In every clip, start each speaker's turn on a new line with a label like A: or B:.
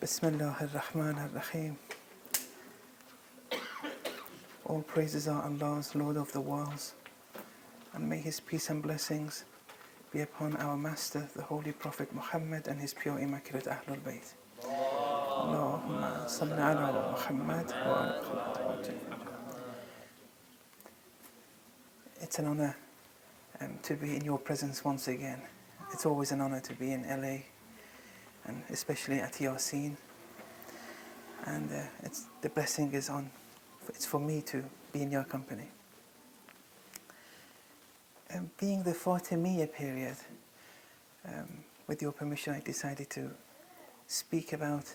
A: Bismillah ar-Rahman ar-Rahim. All praises are Allah's, Lord of the worlds, and may His peace and blessings be upon our Master, the Holy Prophet Muhammad, and his pure immaculate Ahlul Bayt. Allahumma salli ala Muhammad wa ala Muhammad. It's an honor to be in your presence once again. It's always an honor to be in LA, and especially at Yaseen. And the blessing is it's for me to be in your company. Being the Fatemiyah period, with your permission, I decided to speak about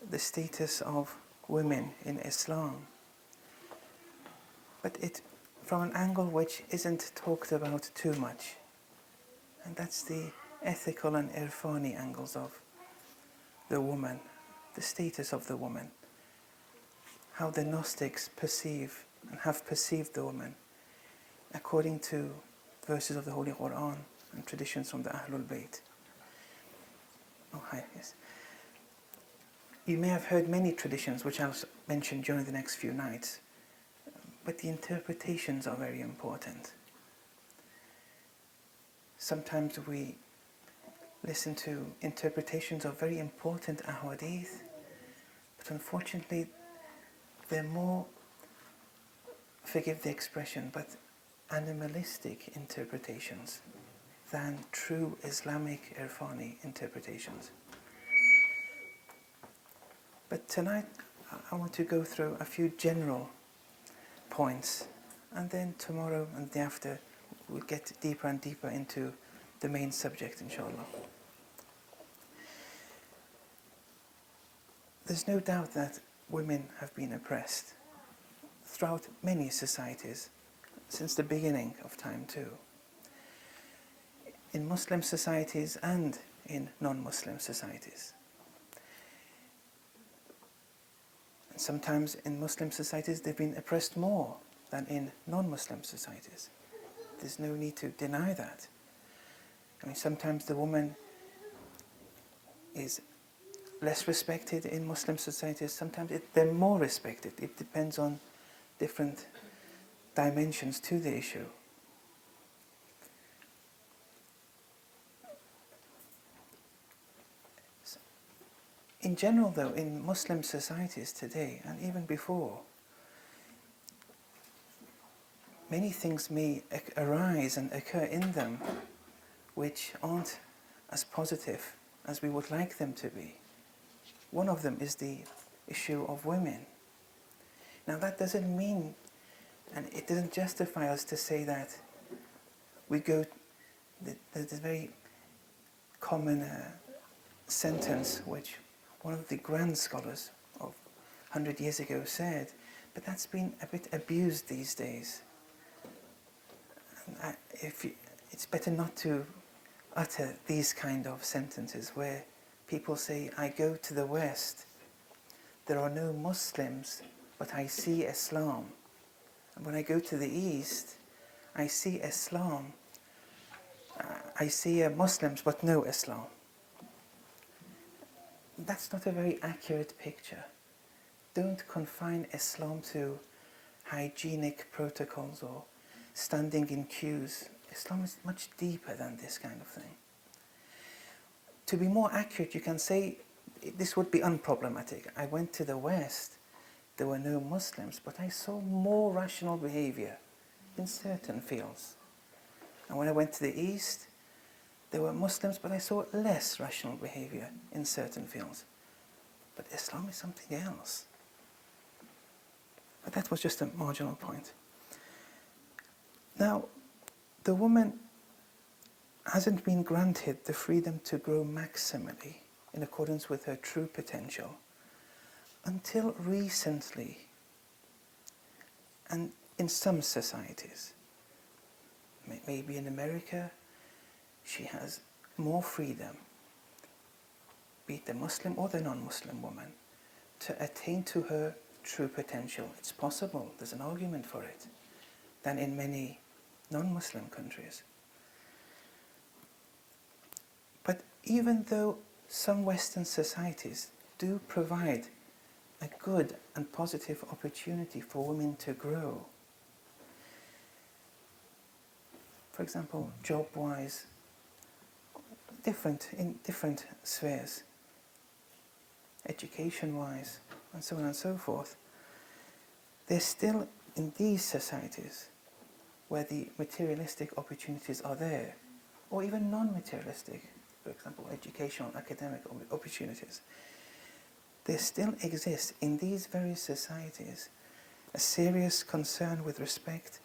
A: the status of women in Islam, but it from an angle which isn't talked about too much, and that's the ethical and Irfani angles of the woman, the status of the woman, how the Gnostics perceive and have perceived the woman according to verses of the Holy Quran and traditions from the Ahlul Bayt. Oh, hi, yes. You may have heard many traditions which I'll mention during the next few nights, but the interpretations are very important. Sometimes we listen to interpretations of very important ahadith, but unfortunately they're more, forgive the expression, but animalistic interpretations than true Islamic Irfani interpretations. But tonight I want to go through a few general points, and then tomorrow and the day after we'll get deeper and deeper into the main subject, inshallah. There's no doubt that women have been oppressed throughout many societies, since the beginning of time too. In Muslim societies and in non-Muslim societies. And sometimes in Muslim societies they've been oppressed more than in non-Muslim societies. There's no need to deny that. I mean, sometimes the woman is less respected in Muslim societies, sometimes they're more respected. It depends on different dimensions to the issue. In general though, in Muslim societies today, and even before, many things may arise and occur in them which aren't as positive as we would like them to be. One of them is the issue of women. Now that doesn't mean, and it doesn't justify us to say that we go, there's a very common sentence which one of the grand scholars of 100 years ago said, but that's been a bit abused these days. And it's better not to utter these kind of sentences where people say, I go to the West, there are no Muslims, but I see Islam. And when I go to the East, I see Islam, I see Muslims, but no Islam. That's not a very accurate picture. Don't confine Islam to hygienic protocols or standing in queues. Islam is much deeper than this kind of thing. To be more accurate, you can say, this would be unproblematic. I went to the West, there were no Muslims, but I saw more rational behavior in certain fields. And when I went to the East, there were Muslims, but I saw less rational behavior in certain fields. But Islam is something else. But that was just a marginal point. Now, the woman hasn't been granted the freedom to grow maximally in accordance with her true potential until recently, and in some societies. Maybe in America, she has more freedom, be it the Muslim or the non-Muslim woman, to attain to her true potential. It's possible, there's an argument for it, than in many non-Muslim countries. But even though some Western societies do provide a good and positive opportunity for women to grow. For example, job-wise, in different spheres, education-wise, and so on and so forth. There's still, in these societies, where the materialistic opportunities are there, or even non-materialistic, for example, educational, academic opportunities, there still exists in these very societies a serious concern with respect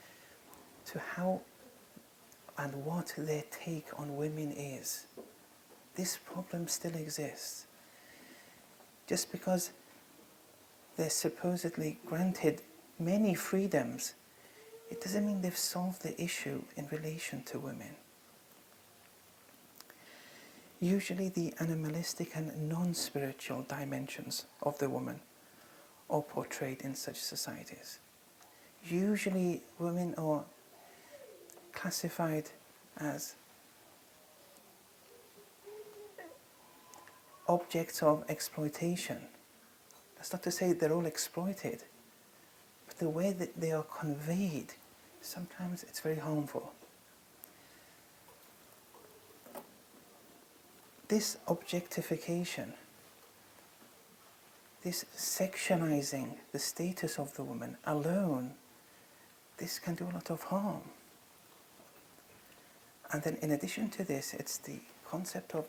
A: to how and what their take on women is. This problem still exists. Just because they're supposedly granted many freedoms, it doesn't mean they've solved the issue in relation to women. Usually the animalistic and non-spiritual dimensions of the woman are portrayed in such societies. Usually women are classified as objects of exploitation. That's not to say they're all exploited, but the way that they are conveyed, sometimes it's very harmful. This objectification, this sectionizing the status of the woman alone, this can do a lot of harm. And then in addition to this, it's the concept of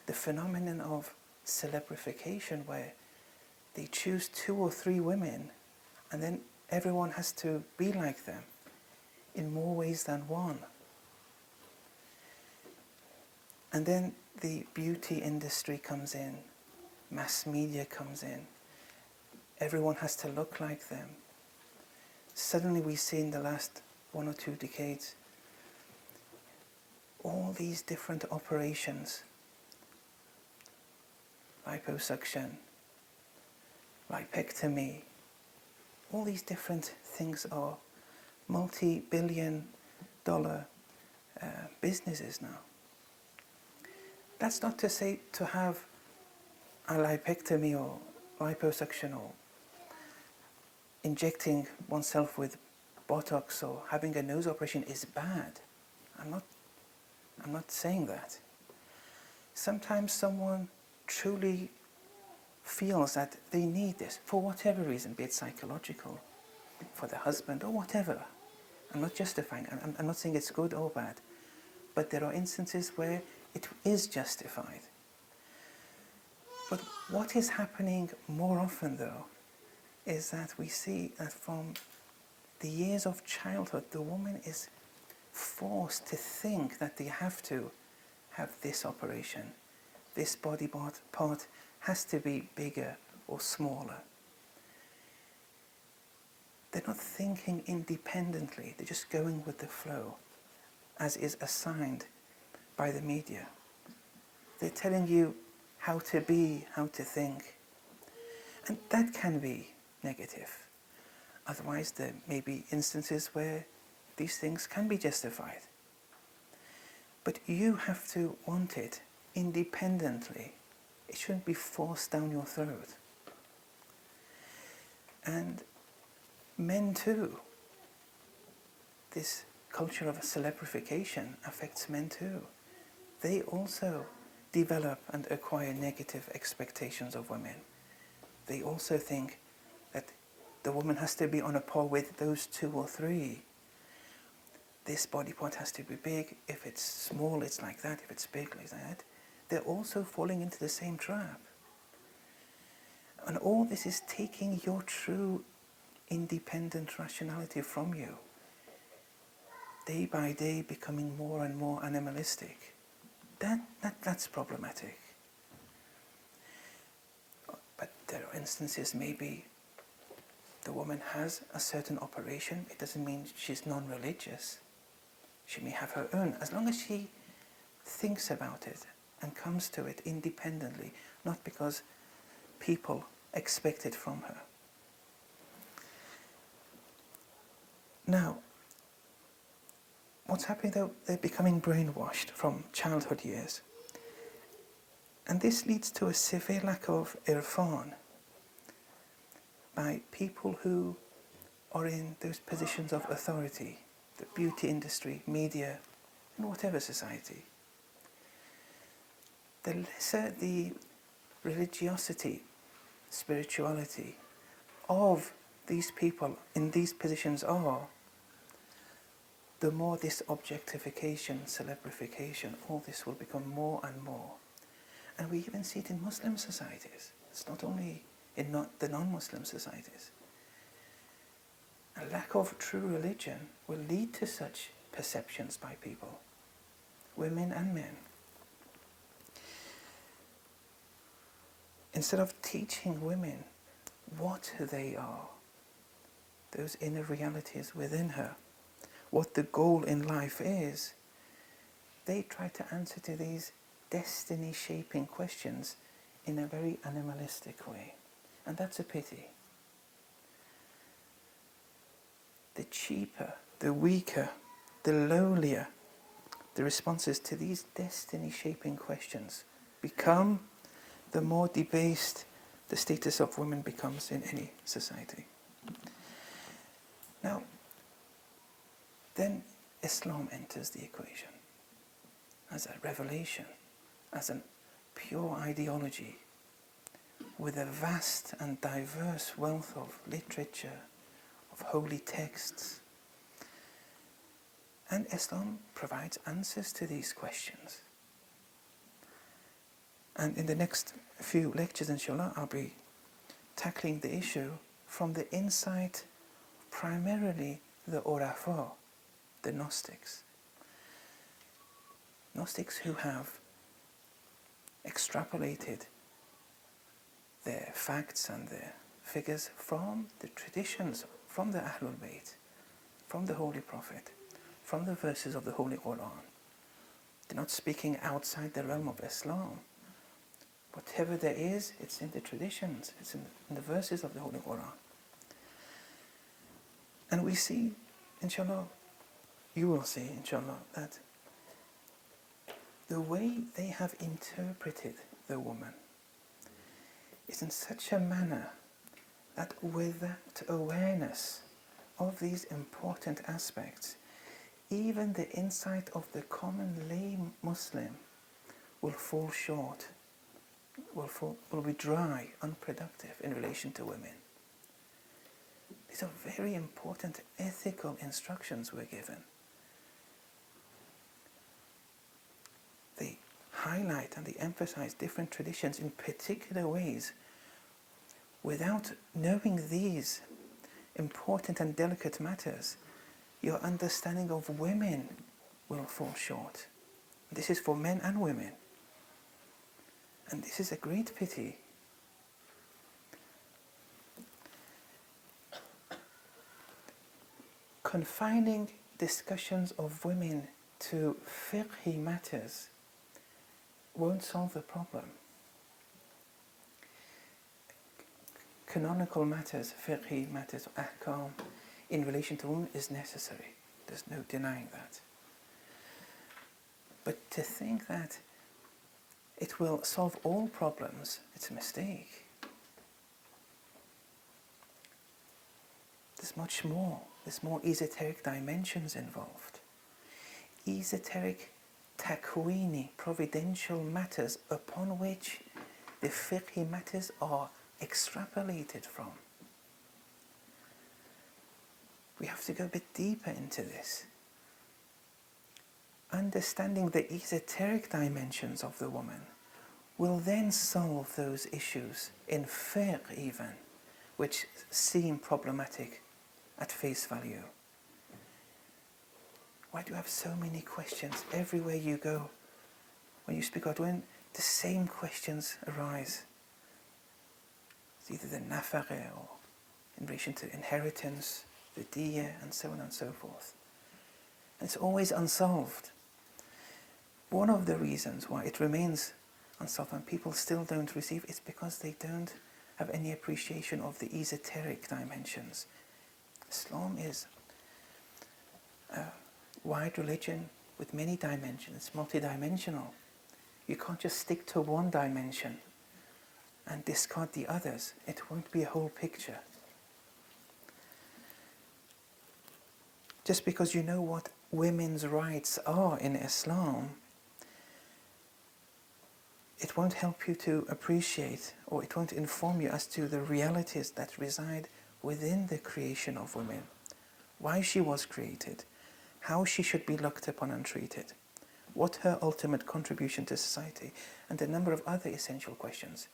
A: the phenomenon of celebrification, where they choose 2 or 3 women and then everyone has to be like them in more ways than one. And then the beauty industry comes in, mass media comes in, everyone has to look like them. Suddenly we see in the last 1 or 2 decades all these different operations, liposuction, lipectomy, all these different things are multi-billion-dollar businesses now. That's not to say to have a lipectomy or liposuction or injecting oneself with Botox or having a nose operation is bad. I'm not saying that. Sometimes someone truly feels that they need this for whatever reason, be it psychological, for the husband or whatever. I'm not justifying, I'm not saying it's good or bad, but there are instances where it is justified. But what is happening more often though is that we see that from the years of childhood the woman is forced to think that they have to have this operation. This body part has to be bigger or smaller. They're not thinking independently, they're just going with the flow, as is assigned by the media. They're telling you how to be, how to think. And that can be negative. Otherwise there may be instances where these things can be justified. But you have to want it independently. It shouldn't be forced down your throat. And men too. This culture of celebrification affects men too. They also develop and acquire negative expectations of women. They also think that the woman has to be on a par with those 2 or 3. This body part has to be big. If it's small, it's like that. If it's big, like that. They're also falling into the same trap. And all this is taking your true independent rationality from you. Day by day becoming more and more animalistic. That's problematic. But there are instances maybe the woman has a certain operation. It doesn't mean she's non-religious. She may have her own, as long as she thinks about it and comes to it independently, not because people expect it from her. Now, what's happening though? They're becoming brainwashed from childhood years. And this leads to a severe lack of irfan by people who are in those positions of authority, the beauty industry, media, and whatever society. The lesser the religiosity, spirituality of these people in these positions are, the more this objectification, celebrification, all this will become more and more. And we even see it in Muslim societies. It's not only in the non-Muslim societies. A lack of true religion will lead to such perceptions by people, women and men. Instead of teaching women what they are, those inner realities within her, what the goal in life is, they try to answer to these destiny-shaping questions in a very animalistic way. And that's a pity. The cheaper, the weaker, the lowlier the responses to these destiny-shaping questions become, the more debased the status of women becomes in any society. Now, then Islam enters the equation as a revelation, as a pure ideology with a vast and diverse wealth of literature, of holy texts. And Islam provides answers to these questions. And in the next few lectures, inshallah, I'll be tackling the issue from the insight primarily the Urafa, the Gnostics. Gnostics who have extrapolated their facts and their figures from the traditions, from the Ahlul Bayt, from the Holy Prophet, from the verses of the Holy Quran. They're not speaking outside the realm of Islam. Whatever there is, it's in the traditions, it's in the verses of the Holy Quran. And we see, inshallah, you will see, inshallah, that the way they have interpreted the woman is in such a manner that without awareness of these important aspects, even the insight of the common lay Muslim will fall short, will be dry, unproductive in relation to women. These are very important ethical instructions we're given. They highlight and they emphasize different traditions in particular ways. Without knowing these important and delicate matters, your understanding of women will fall short. This is for men and women. And this is a great pity. Confining discussions of women to fiqhi matters won't solve the problem. Canonical matters, fiqhi matters, ahkam, in relation to women is necessary. There's no denying that. But to think that it will solve all problems, it's a mistake. There's much more. There's more esoteric dimensions involved. Esoteric takwini, providential matters upon which the fiqhi matters are extrapolated from. We have to go a bit deeper into this. Understanding the esoteric dimensions of the woman will then solve those issues in fiqh even, which seem problematic at face value. Why do you have so many questions everywhere you go? When you speak about women, the same questions arise. It's either the nafaqah or in relation to inheritance, the diya, and so on and so forth. And it's always unsolved. One of the reasons why it remains unsolved and people still don't receive is because they don't have any appreciation of the esoteric dimensions. Islam is a wide religion with many dimensions. It's multidimensional. You can't just stick to one dimension and discard the others. It won't be a whole picture. Just because you know what women's rights are in Islam, it won't help you to appreciate, or it won't inform you as to the realities that reside within the creation of women, why she was created, how she should be looked upon and treated, what her ultimate contribution to society, and a number of other essential questions.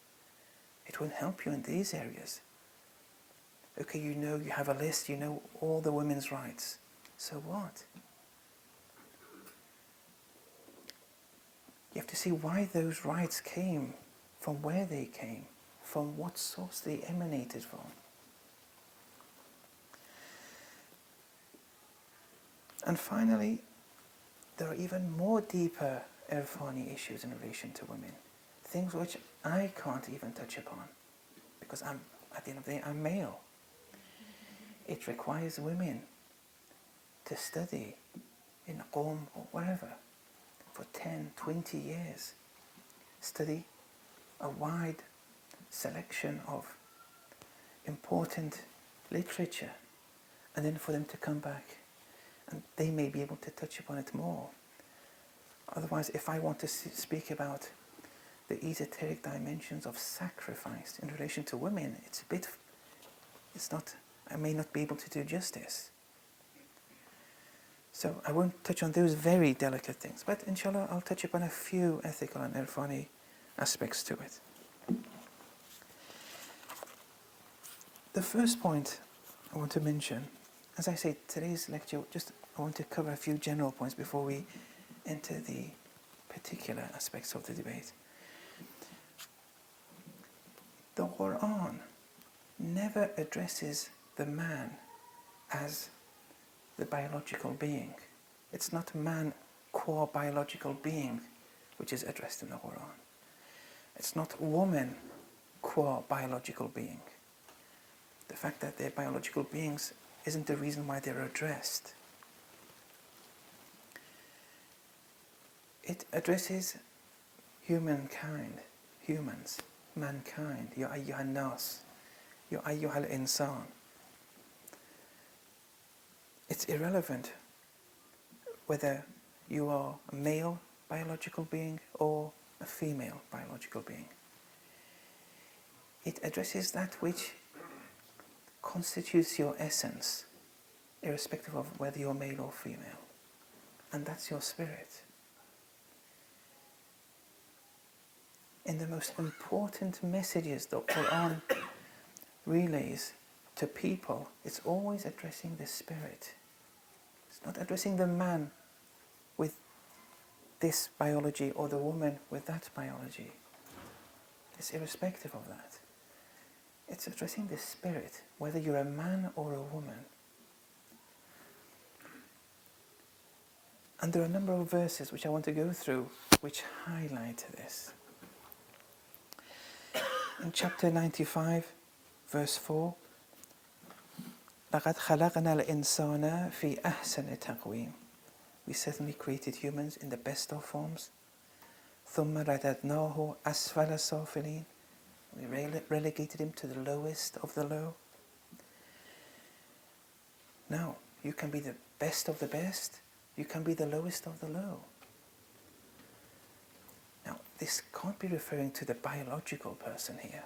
A: It won't help you in these areas. Okay, you know, you have a list, you know all the women's rights. So what? You have to see why those rights came, from where they came, from what source they emanated from. And finally, there are even more deeper Irfani issues in relation to women. Things which I can't even touch upon, because at the end of the day, I'm male. It requires women to study in Qom or wherever for 10, 20 years. Study a wide selection of important literature, and then for them to come back and they may be able to touch upon it more. Otherwise, if I want to speak about the esoteric dimensions of sacrifice in relation to women, I may not be able to do justice. So I won't touch on those very delicate things, but inshallah I'll touch upon a few ethical and Irfani aspects to it. The first point I want to mention, as I say, today's lecture, I want to cover a few general points before we enter the particular aspects of the debate. The Quran never addresses the man as the biological being. It's not man qua biological being which is addressed in the Quran. It's not woman qua biological being. The fact that they're biological beings isn't the reason why they're addressed. It addresses humankind, humans, mankind, Ya ayyuhan nas, Ya ayyuhal insan. It's irrelevant whether you are a male biological being or a female biological being. It addresses that which constitutes your essence, irrespective of whether you're male or female, and that's your spirit. In the most important messages the Quran relays to people, it's always addressing the spirit. It's not addressing the man with this biology or the woman with that biology. It's irrespective of that. It's addressing the spirit, whether you're a man or a woman. And there are a number of verses which I want to go through which highlight this. In chapter 95, verse 4, لَقَدْ خَلَقْنَا الْإِنسَانَ فِي أَحْسَنِ تَقْوِيمٍ. We certainly created humans in the best of forms. ثُمَّ رَدَدْنَاهُ أَسْفَلَ سَافِلِينَ. We relegated him to the lowest of the low. Now, you can be the best of the best, you can be the lowest of the low. Now, this can't be referring to the biological person here.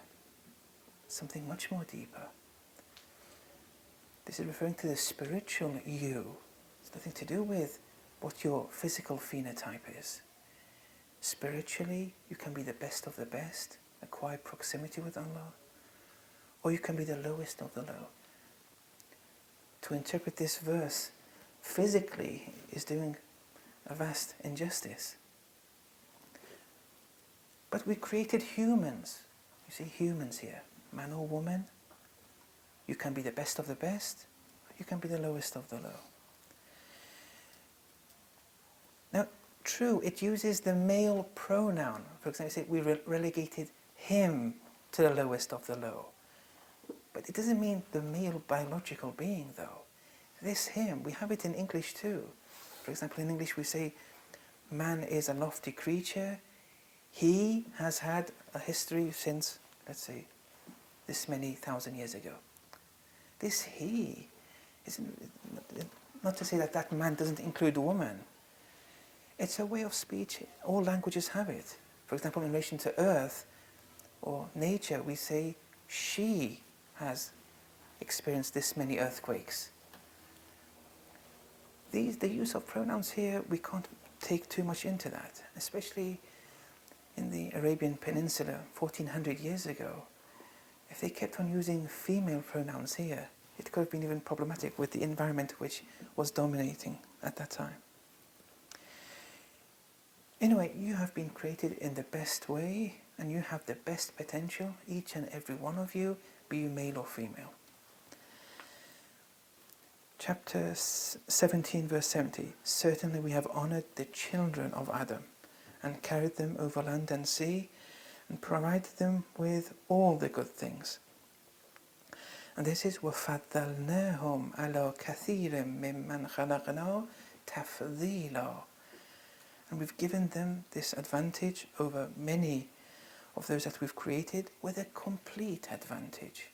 A: Something much more deeper. This is referring to the spiritual you. It's nothing to do with what your physical phenotype is. Spiritually, you can be the best of the best, acquire proximity with Allah, or you can be the lowest of the low. To interpret this verse physically is doing a vast injustice. But we created humans. You see humans here, man or woman. You can be the best of the best, you can be the lowest of the low. Now, true, it uses the male pronoun. For example, say we relegated him to the lowest of the low. But it doesn't mean the male biological being, though. This him, we have it in English too. For example, in English we say, man is a lofty creature, He has had a history since, let's say, this many thousand years ago. This he is not to say that that man doesn't include woman. It's a way of speech. All languages have it. For example, in relation to earth or nature, we say she has experienced this many earthquakes. The use of pronouns here, we can't take too much into that, especially in the Arabian Peninsula 1400 years ago. If they kept on using female pronouns here, it could have been even problematic with the environment which was dominating at that time. Anyway, you have been created in the best way, and you have the best potential, each and every one of you, be you male or female. Chapter 17, verse 70. Certainly we have honoured the children of Adam, and carried them over land and sea, and provided them with all the good things. And this is وَفَضَّلْنَاهُمْ عَلَى كَثِيرٍ مِّمَّنْ خَلَقْنَا تَفْضِيلًا. And we've given them this advantage over many of those that we've created with a complete advantage.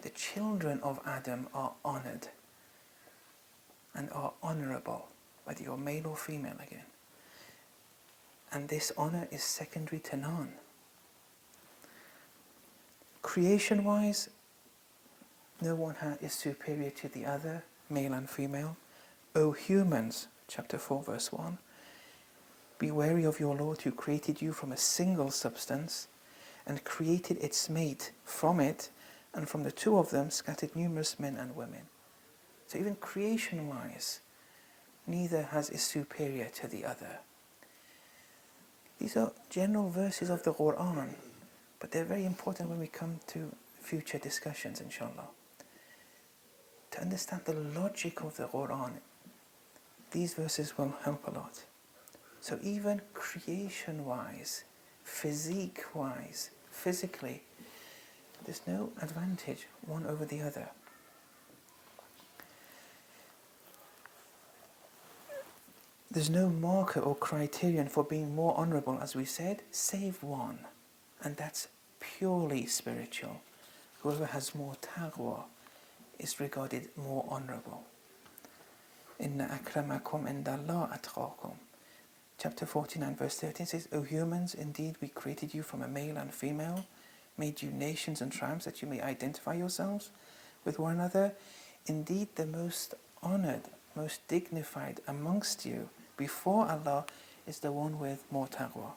A: The children of Adam are honoured and are honourable, whether you're male or female again. And this honour is secondary to none. Creation-wise, no one is superior to the other, male and female. O humans, chapter 4, verse 1, be wary of your Lord who created you from a single substance and created its mate from it, and from the two of them scattered numerous men and women. So even creation-wise, neither is superior to the other. These are general verses of the Quran, but they're very important when we come to future discussions, inshallah. To understand the logic of the Quran, these verses will help a lot. So even creation-wise, physique-wise, physically, there's no advantage one over the other. There's no marker or criterion for being more honourable, as we said, save one, and that's purely spiritual. Whoever has more taqwa is regarded more honourable. Inna akramakum indallah atqakum. Chapter 49, verse 13 says, O humans, indeed we created you from a male and female, made you nations and tribes that you may identify yourselves with one another. Indeed, the most honoured, most dignified amongst you before Allah is the one with more taqwa.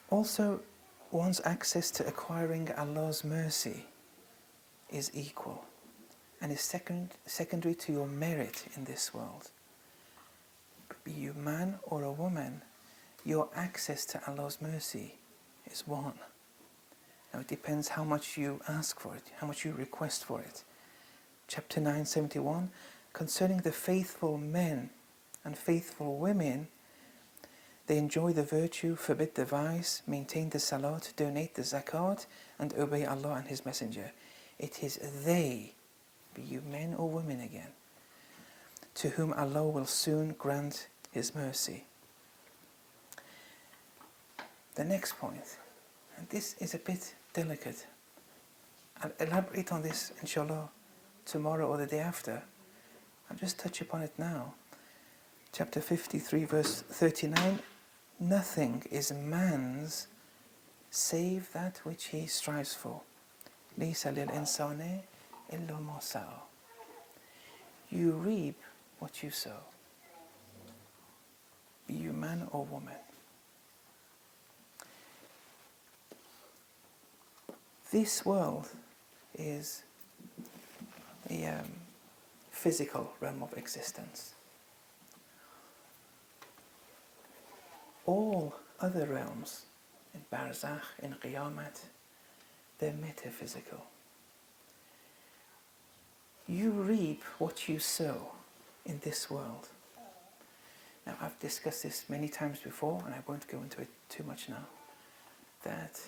A: Also, one's access to acquiring Allah's mercy is equal and is secondary to your merit in this world. Be you man or a woman, your access to Allah's mercy is one. Now it depends how much you ask for it, how much you request for it. Chapter 971, concerning the faithful men and faithful women, they enjoy the virtue, forbid the vice, maintain the salat, donate the zakat, and obey Allah and His Messenger. It is they, be you men or women again, to whom Allah will soon grant His mercy. The next point, and this is a bit delicate. I'll elaborate on this, inshallah, tomorrow or the day after. I'll just touch upon it now. Chapter 53, verse 39, nothing is man's save that which he strives for. لَيْسَ لِلْإِنسَانِ إِلَّا مَا سَعَى. You reap what you sow. Be you man or woman. This world is a physical realm of existence. All other realms, in Barzakh, in Qiyamat, they're metaphysical. You reap what you sow in this world. Now, I've discussed this many times before, and I won't go into it too much now, that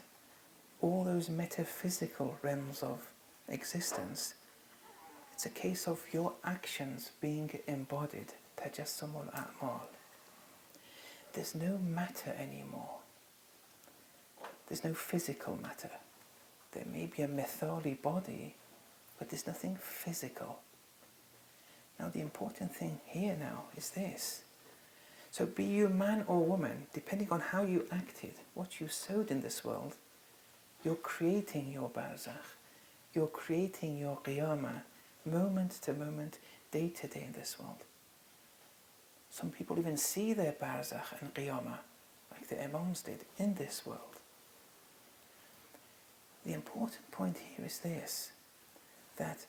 A: all those metaphysical realms of existence, it's a case of your actions being embodied tajassumul a'mal. There's no matter anymore. There's no physical matter. There may be a mithali body, but there's nothing physical. Now the important thing here now is this. So be you man or woman, depending on how you acted, what you sowed in this world, you're creating your barzakh, you're creating your qiyamah, moment to moment, day to day in this world. Some people even see their barzakh and qiyamah, like the imams did, in this world. The important point here is this, that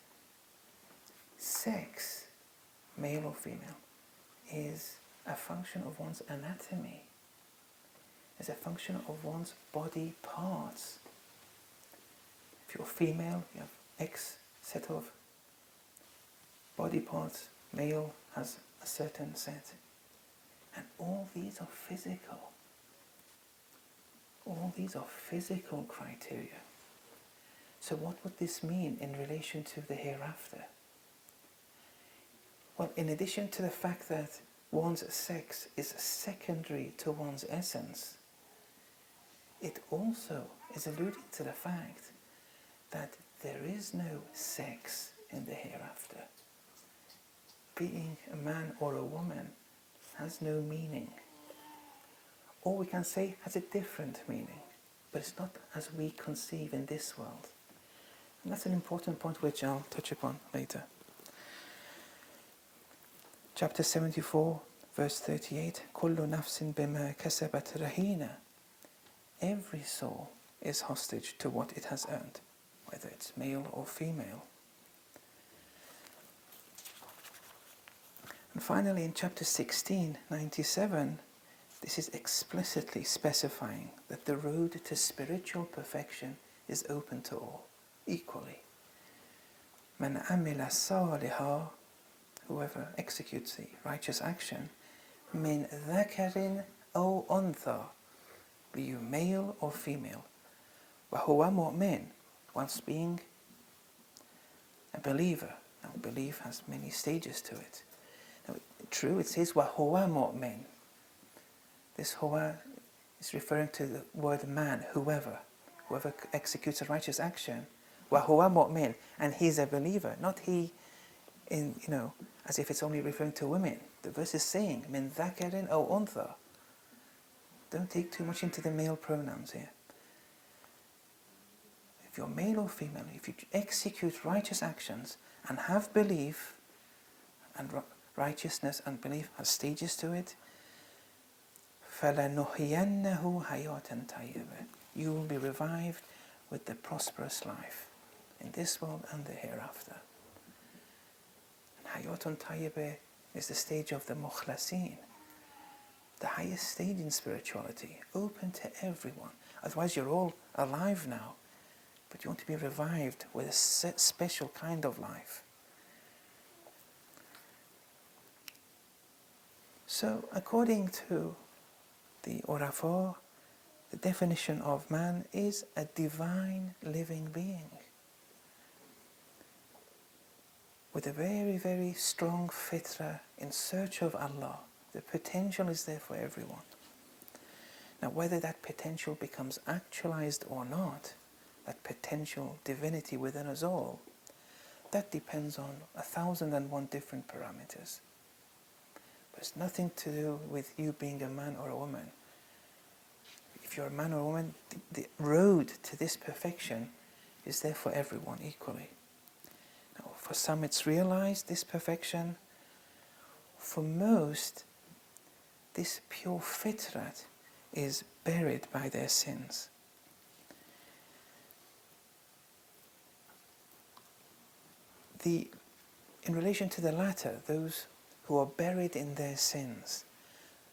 A: sex, male or female, is a function of one's anatomy, is a function of one's body parts. If you're female, you have X set of body parts, male has a certain set. And all these are physical. All these are physical criteria. So what would this mean in relation to the hereafter? Well, in addition to the fact that one's sex is secondary to one's essence, it also is alluding to the fact that there is no sex in the hereafter. Being a man or a woman has no meaning. Or we can say has a different meaning, but it's not as we conceive in this world. And that's an important point which I'll touch upon later. Chapter 74, verse 38, كُلُّ نَفْسٍ بِمَا كَسَبَتْ رَهِينَةٌ. Every soul is hostage to what it has earned, whether it's male or female. And finally, in chapter 16, 97, this is explicitly specifying that the road to spiritual perfection is open to all, equally. مَنْ عَمِلَ صَالِحًا, whoever executes the righteous action, مِنْ ذَكَرٍ أَوْ أُنْثَى, be you male or female, وَهُوَ مُؤْمِنٌ, whilst being a believer. Now, belief has many stages to it. Now, true, it says وَهُوَ مُؤْمِنٌ. This huwa is referring to the word man, whoever executes a righteous action, وَهُوَ مُؤْمِنٌ, and he's a believer, not he in, as if it's only referring to women. The verse is saying, مِنْ ذَكَرٍ أَوْ أُنْثَى. Don't take too much into the male pronouns here. If you're male or female, if you execute righteous actions and have belief, and righteousness and belief has stages to it, فَلَنُحْيَنَّهُ حَيَاةً طَيِّبَةً. You will be revived with the prosperous life in this world and the hereafter. And Hayatun Tayyibah is the stage of the Mukhlasin, the highest stage in spirituality, open to everyone. Otherwise you're all alive now, but you want to be revived with a special kind of life. So according to the Urafa, the definition of man is a divine living being with a very, very strong fitra in search of Allah. The potential is there for everyone. Now, whether that potential becomes actualized or not, that potential divinity within us all, that depends on 1,001 different parameters. But it's nothing to do with you being a man or a woman. If you're a man or a woman, the road to this perfection is there for everyone equally. Now, for some it's realized, this perfection. For most, this pure fitrat is buried by their sins. In relation to the latter, those who are buried in their sins,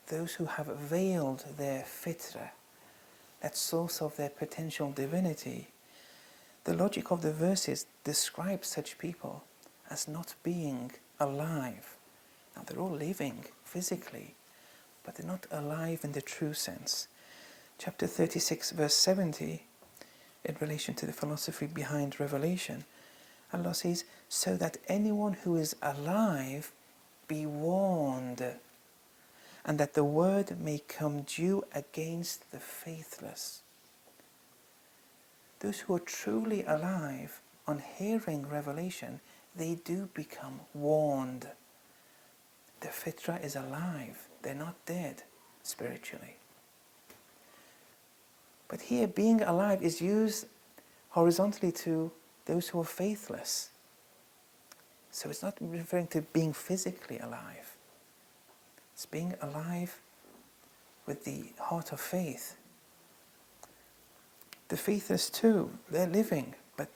A: those who have veiled their fitra, that source of their potential divinity, the logic of the verses describes such people as not being alive. Now they're all living physically, but they're not alive in the true sense. Chapter 36, verse 70, in relation to the philosophy behind revelation, Allah says, so that anyone who is alive be warned, and that the word may come due against the faithless. Those who are truly alive, on hearing revelation, they do become warned. The fitra is alive, they're not dead spiritually. But here, being alive is used horizontally to those who are faithless. So it's not referring to being physically alive. It's being alive with the heart of faith. The faithless too, they're living, but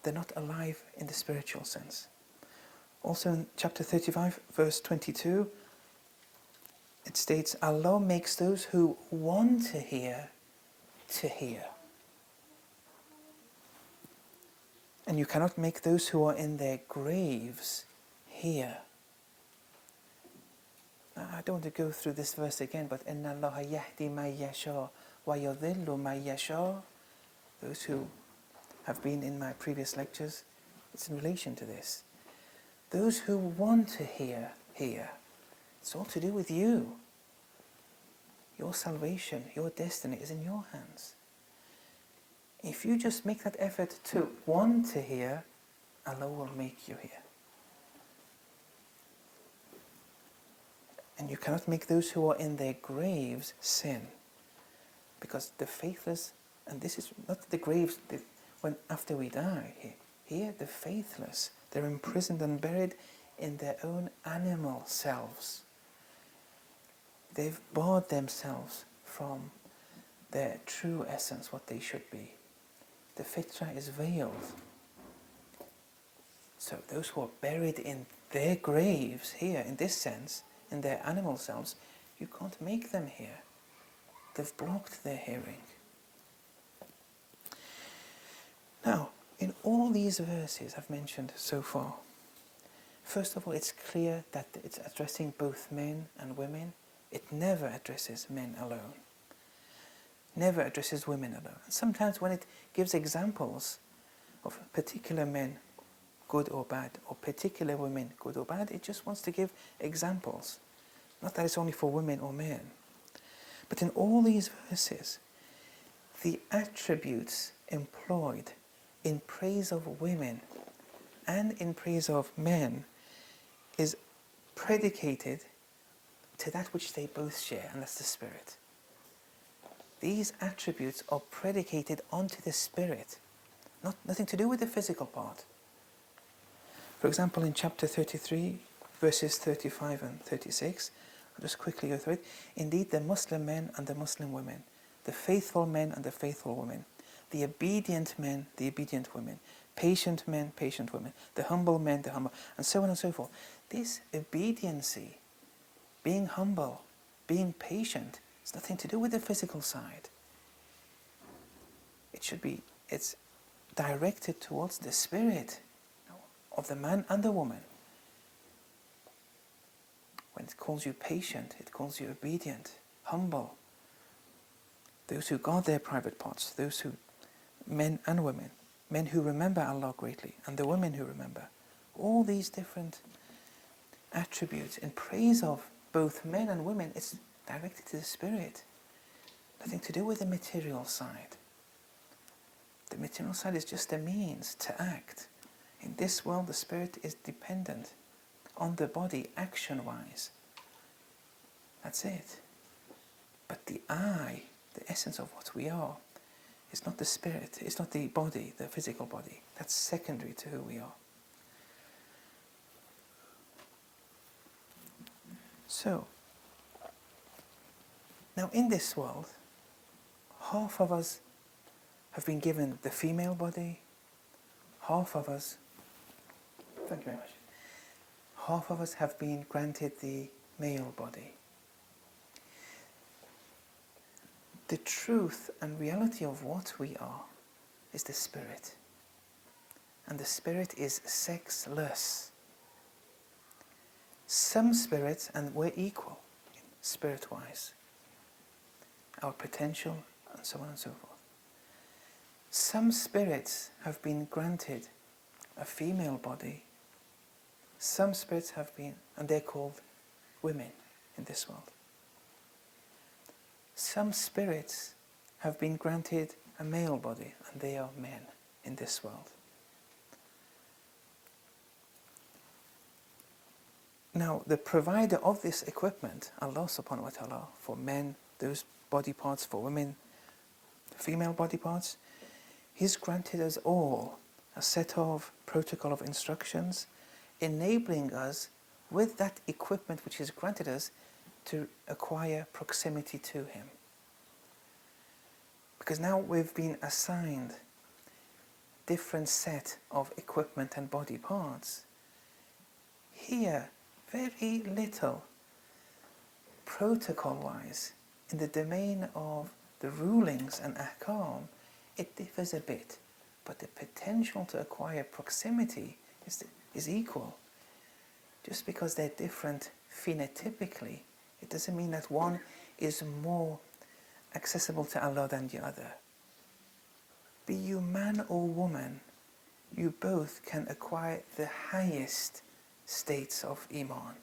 A: they're not alive in the spiritual sense. Also in chapter 35, verse 22, it states, Allah makes those who want to hear. And you cannot make those who are in their graves hear. Now, I don't want to go through this verse again, but إِنَّ اللَّهَ يَهْدِي مَن يَشَاءُ وَيُضِلُّ مَن يَشَاءُ. Those who have been in my previous lectures, it's in relation to this. Those who want to hear. It's all to do with you. Your salvation, your destiny is in your hands. If you just make that effort to want to hear, Allah will make you hear. And you cannot make those who are in their graves sin. Because the faithless, and this is not the graves when after we die, here the faithless, they're imprisoned and buried in their own animal selves. They've barred themselves from their true essence, what they should be. The fitra is veiled. So those who are buried in their graves here, in this sense, in their animal selves, you can't make them hear. They've blocked their hearing. Now, in all these verses I've mentioned so far, first of all, it's clear that it's addressing both men and women. It never addresses men alone. Never addresses women alone. And sometimes when it gives examples of particular men, good or bad, or particular women, good or bad, it just wants to give examples. Not that it's only for women or men. But in all these verses, the attributes employed in praise of women and in praise of men is predicated to that which they both share, and that's the spirit. These attributes are predicated onto the spirit, nothing to do with the physical part. For example, in chapter 33, verses 35 and 36, I'll just quickly go through it. Indeed, the Muslim men and the Muslim women, the faithful men and the faithful women, the obedient men, the obedient women, patient men, patient women, the humble men, the humble, and so on and so forth. This obediency, being humble, being patient, it's nothing to do with the physical side. It's directed towards the spirit of the man and the woman. When it calls you patient, it calls you obedient, humble. Those who guard their private parts, those who, men and women, men who remember Allah greatly, and the women who remember. All these different attributes in praise of both men and women, it's directed to the spirit. Nothing to do with the material side. The material side is just a means to act. In this world, the spirit is dependent on the body action-wise. That's it. But the I, the essence of what we are, is not the spirit, it's not the body, the physical body. That's secondary to who we are. So, now in this world, half of us have been given the female body, half of us, thank you very much, half of us have been granted the male body. The truth and reality of what we are is the spirit. And the spirit is sexless. Some spirits, and we're equal spirit-wise, our potential and so on and so forth. Some spirits have been granted a female body Some spirits have been, and they're called women in this world. Some spirits have been granted a male body, and they are men in this world. Now, the provider of this equipment, Allah subhanahu wa ta'ala, for men, those body parts, for women, female body parts, He's granted us all a set of protocol of instructions, enabling us, with that equipment which He's granted us, to acquire proximity to Him. Because now we've been assigned different set of equipment and body parts. Here, very little, protocol-wise, in the domain of the rulings and ahkam, it differs a bit, but the potential to acquire proximity is equal. Just because they're different phenotypically, it doesn't mean that one is more accessible to Allah than the other. Be you man or woman, you both can acquire the highest states of Iman.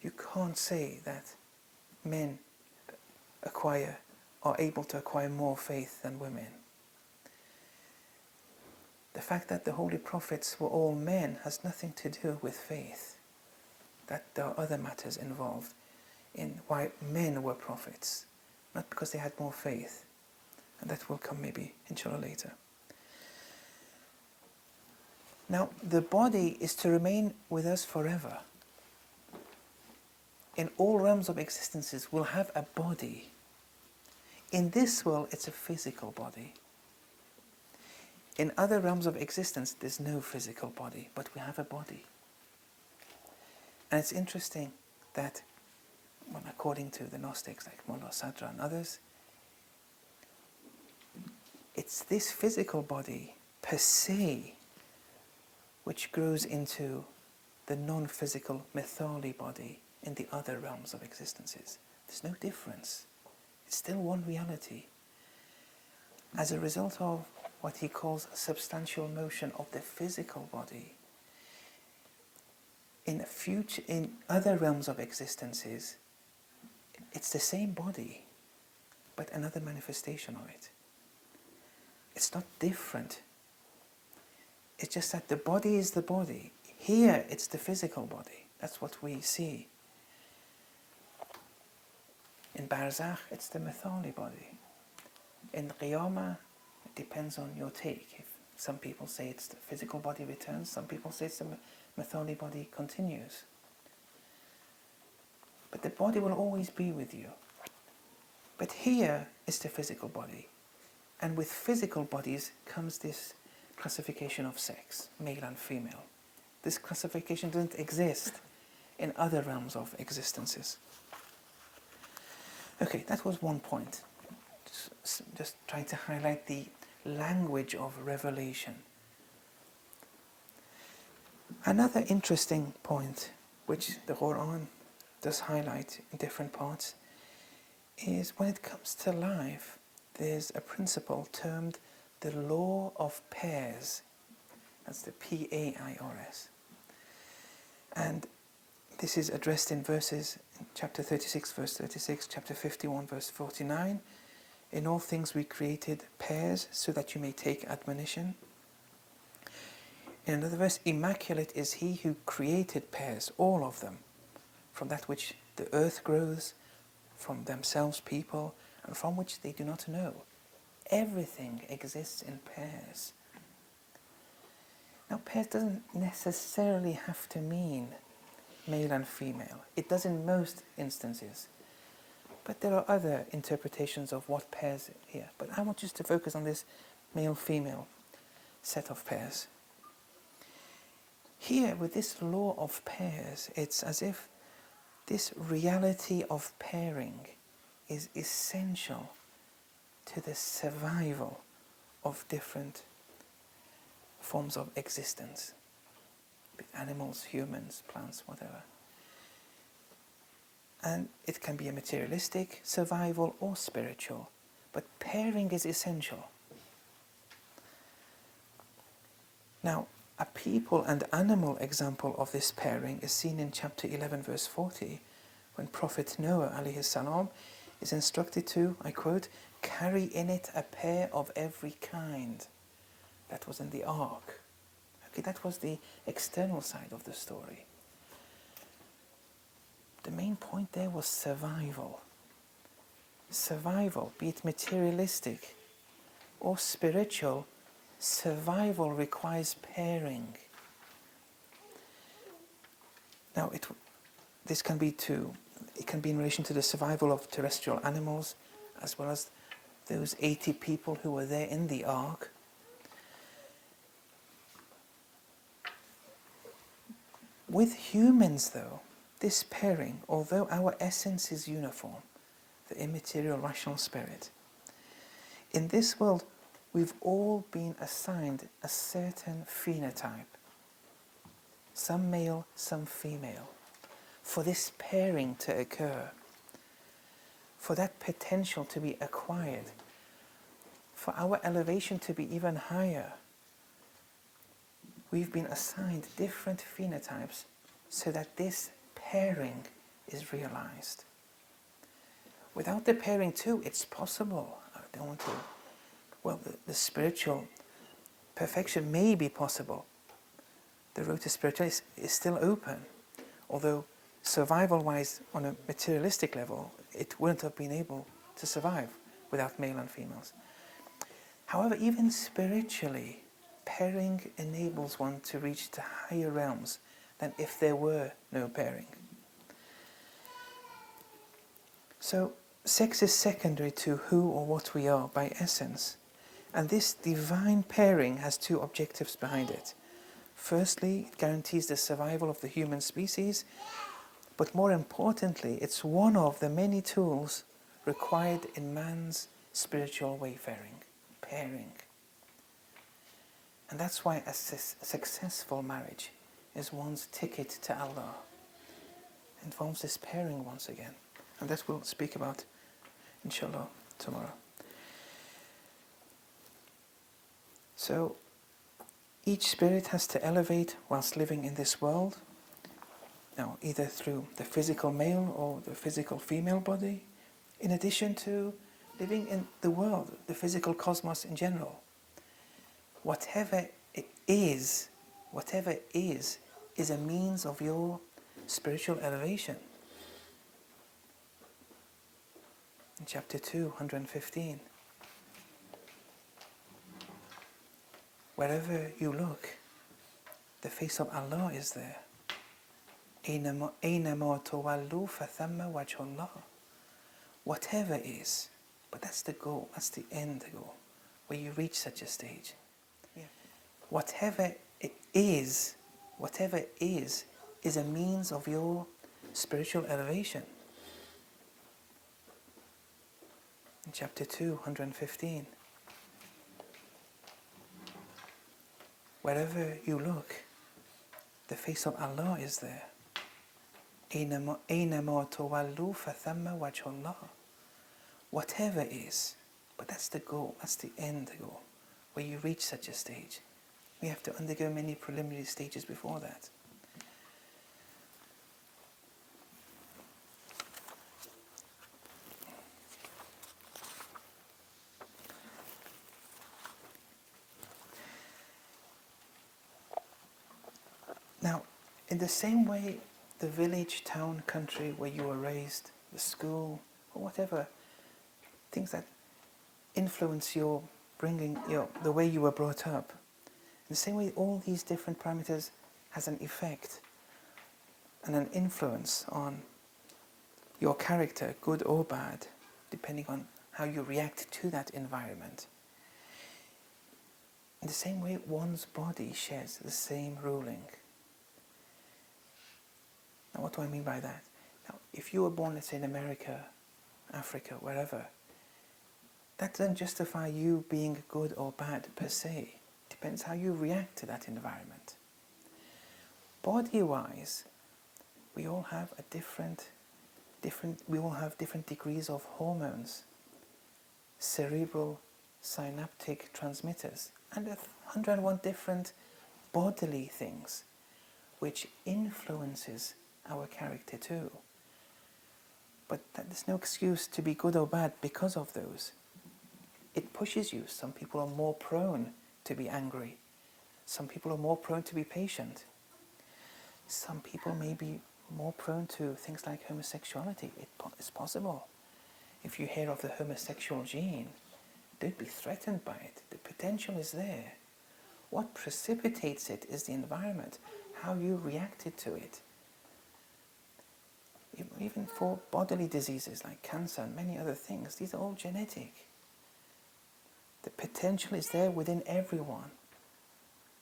A: You can't say that men are able to acquire more faith than women. The fact that the Holy Prophets were all men has nothing to do with faith. That there are other matters involved in why men were prophets, not because they had more faith. And that will come maybe, inshallah, later. Now, the body is to remain with us forever. In all realms of existences, we'll have a body. In this world, it's a physical body. In other realms of existence, there's no physical body, but we have a body. And it's interesting that, well, according to the Gnostics like Mullah Sadra and others, it's this physical body per se which grows into the non-physical Mithali body in the other realms of existences. There's no difference. It's still one reality. As a result of what he calls substantial motion of the physical body, in other realms of existences, it's the same body, but another manifestation of it. It's not different. It's just that the body is the body. Here, it's the physical body. That's what we see. In Barzakh, it's the Mithali body. In Qiyamah, it depends on your take. If some people say it's the physical body returns, some people say it's the Mithali body continues. But the body will always be with you. But here is the physical body. And with physical bodies comes this classification of sex, male and female. This classification doesn't exist in other realms of existences. Okay, that was one point. Just trying to highlight the language of revelation. Another interesting point, which the Quran does highlight in different parts, is when it comes to life, there's a principle termed the law of pairs. That's the P-A-I-R-S. And this is addressed in verses, in chapter 36, verse 36, chapter 51, verse 49. In all things we created pairs so that you may take admonition. In another verse, immaculate is he who created pairs, all of them, from that which the earth grows, from themselves people, and from which they do not know. Everything exists in pairs. Now, pairs doesn't necessarily have to mean male and female. It does in most instances. But there are other interpretations of what pairs here. But I want just to focus on this male-female set of pairs. Here, with this law of pairs, it's as if this reality of pairing is essential to the survival of different forms of existence, be it animals, humans, plants, whatever. And it can be a materialistic survival or spiritual, but pairing is essential. Now, A people and animal example of this pairing is seen in chapter 11 verse 40, when Prophet Noah alayhi salam is instructed to, I quote, carry in it a pair of every kind. That was in the ark. Okay, that was the external side of the story. The main point there was survival. Survival, be it materialistic or spiritual, survival requires pairing. Now, this can be it can be in relation to the survival of terrestrial animals, as well as those 80 people who were there in the ark. With humans, though, this pairing, although our essence is uniform, the immaterial rational spirit, in this world we've all been assigned a certain phenotype, some male, some female, for this pairing to occur, for that potential to be acquired, for our elevation to be even higher. We've been assigned different phenotypes so that this pairing is realized. Without the pairing too, it's possible. I don't want to... Well, the spiritual perfection may be possible. The road to spirituality is still open. Although survival-wise, on a materialistic level, it wouldn't have been able to survive without male and females. However, even spiritually, pairing enables one to reach to higher realms than if there were no pairing. So, sex is secondary to who or what we are by essence. And this divine pairing has two objectives behind it. Firstly, it guarantees the survival of the human species, but more importantly, it's one of the many tools required in man's spiritual wayfaring, pairing. And that's why a successful marriage is one's ticket to Allah. It involves this pairing once again. And that we'll speak about, inshallah, tomorrow. So, each spirit has to elevate whilst living in this world. Now, either through the physical male or the physical female body, in addition to living in the world, the physical cosmos in general. Whatever it is a means of your spiritual elevation. In chapter 2, 115. Wherever you look, the face of Allah is there. أَيْنَمَا تُوَلُّوا فَثَمَّ وَجْهُ اللَّهِ. Whatever is, but that's the goal, that's the end goal, where you reach such a stage. Yeah. Whatever it is a means of your spiritual elevation. In chapter 2, 115. Wherever you look, the face of Allah is there. أَيْنَمَا تُوَلُّوا فَثَمَّ وَجْهُ اللَّهِ. Whatever is, but that's the goal, that's the end goal, where you reach such a stage. We have to undergo many preliminary stages before that. Now, in the same way, the village, town, country where you were raised, the school, or whatever, things that influence your the way you were brought up. In the same way, all these different parameters has an effect and an influence on your character, good or bad, depending on how you react to that environment. In the same way, one's body shares the same ruling. Now, what do I mean by that? Now, if you were born, let's say, in America, Africa, wherever, that doesn't justify you being good or bad per se. It depends how you react to that environment. Body-wise, we all have different degrees of hormones, cerebral synaptic transmitters, and 101 different bodily things which influences our character too. But there's no excuse to be good or bad because of those. It pushes you. Some people are more prone to be angry. Some people are more prone to be patient. Some people may be more prone to things like homosexuality. It's possible. If you hear of the homosexual gene, don't be threatened by it. The potential is there. What precipitates it is the environment, how you reacted to it. Even for bodily diseases like cancer and many other things, these are all genetic. The potential is there within everyone.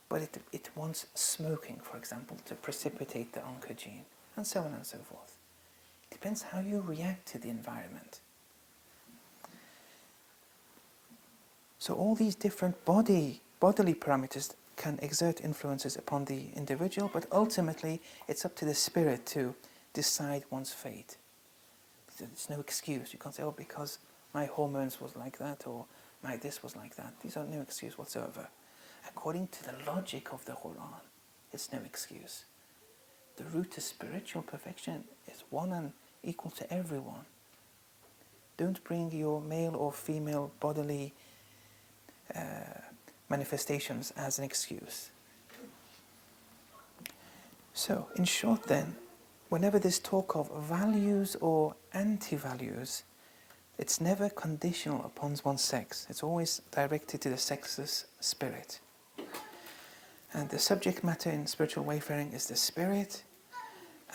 A: But it wants smoking, for example, to precipitate the oncogene, and so on and so forth. It depends how you react to the environment. So all these different bodily parameters can exert influences upon the individual, but ultimately it's up to the spirit to decide one's fate. There's no excuse. You can't say, oh, because my hormones was like that, or my this was like that. These are no excuse whatsoever. According to the logic of the Quran, it's no excuse. The route to spiritual perfection is one and equal to everyone. Don't bring your male or female bodily manifestations as an excuse. So, in short then, whenever there's talk of values or anti-values, it's never conditional upon one's sex. It's always directed to the sexless spirit. And the subject matter in spiritual wayfaring is the spirit,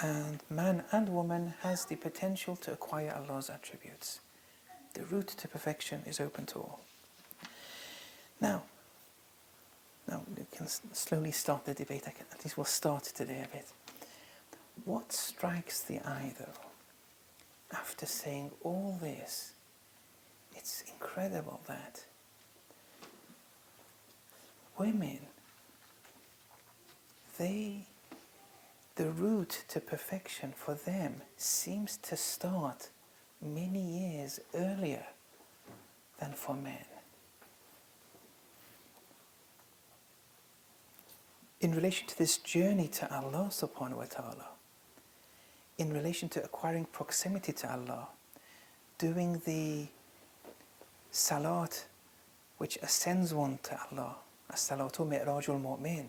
A: and man and woman has the potential to acquire Allah's attributes. The route to perfection is open to all. Now we can slowly start the debate. At least we'll start today a bit. What strikes the eye, though, after saying all this? It's incredible that women, the route to perfection for them seems to start many years earlier than for men. In relation to this journey to Allah subhanahu wa ta'ala, in relation to acquiring proximity to Allah, doing the salat which ascends one to Allah, as-salatu mi'rajul mu'min,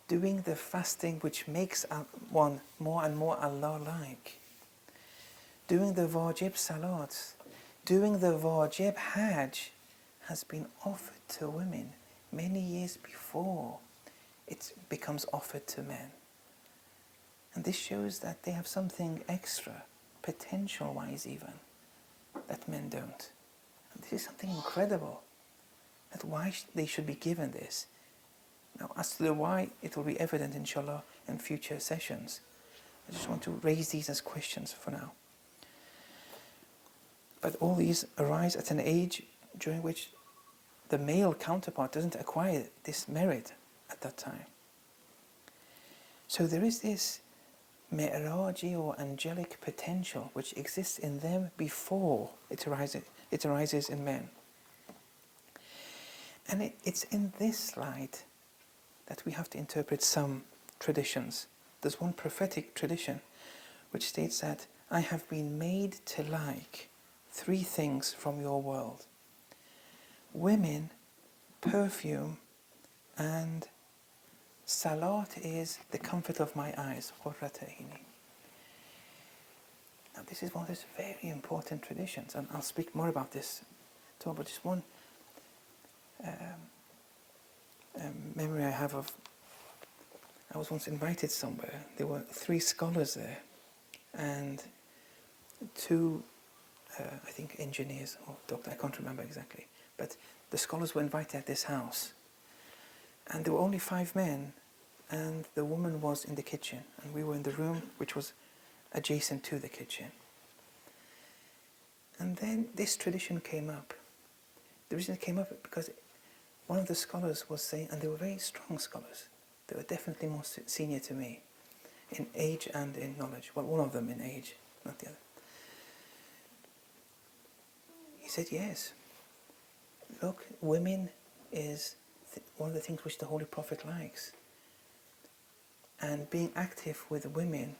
A: doing the fasting which makes one more and more Allah-like, doing the wajib salats, doing the wajib hajj has been offered to women many years before it becomes offered to men. And this shows that they have something extra, potential-wise even, that men don't. And this is something incredible, that why they should be given this. Now, as to the why, it will be evident, inshallah, in future sessions. I just want to raise these as questions for now. But all these arise at an age during which the male counterpart doesn't acquire this merit at that time. So there is this mi'raji or angelic potential which exists in them before it arises in men. And it's in this light that we have to interpret some traditions. There's one prophetic tradition which states that I have been made to like 3 things from your world: women, perfume, and salat is the comfort of my eyes. Now this is one of those very important traditions, and I'll speak more about this too, but just one memory I have of, I was once invited somewhere. There were 3 scholars there, and 2, I think, engineers or doctor, I can't remember exactly, but the scholars were invited at this house. And there were only 5 men, and the woman was in the kitchen, and we were in the room which was adjacent to the kitchen. And then this tradition came up. The reason it came up because one of the scholars was saying, and they were very strong scholars, they were definitely more senior to me, in age and in knowledge. Well, one of them in age, not the other. He said, yes, look, women is one of the things which the Holy Prophet likes. And being active with women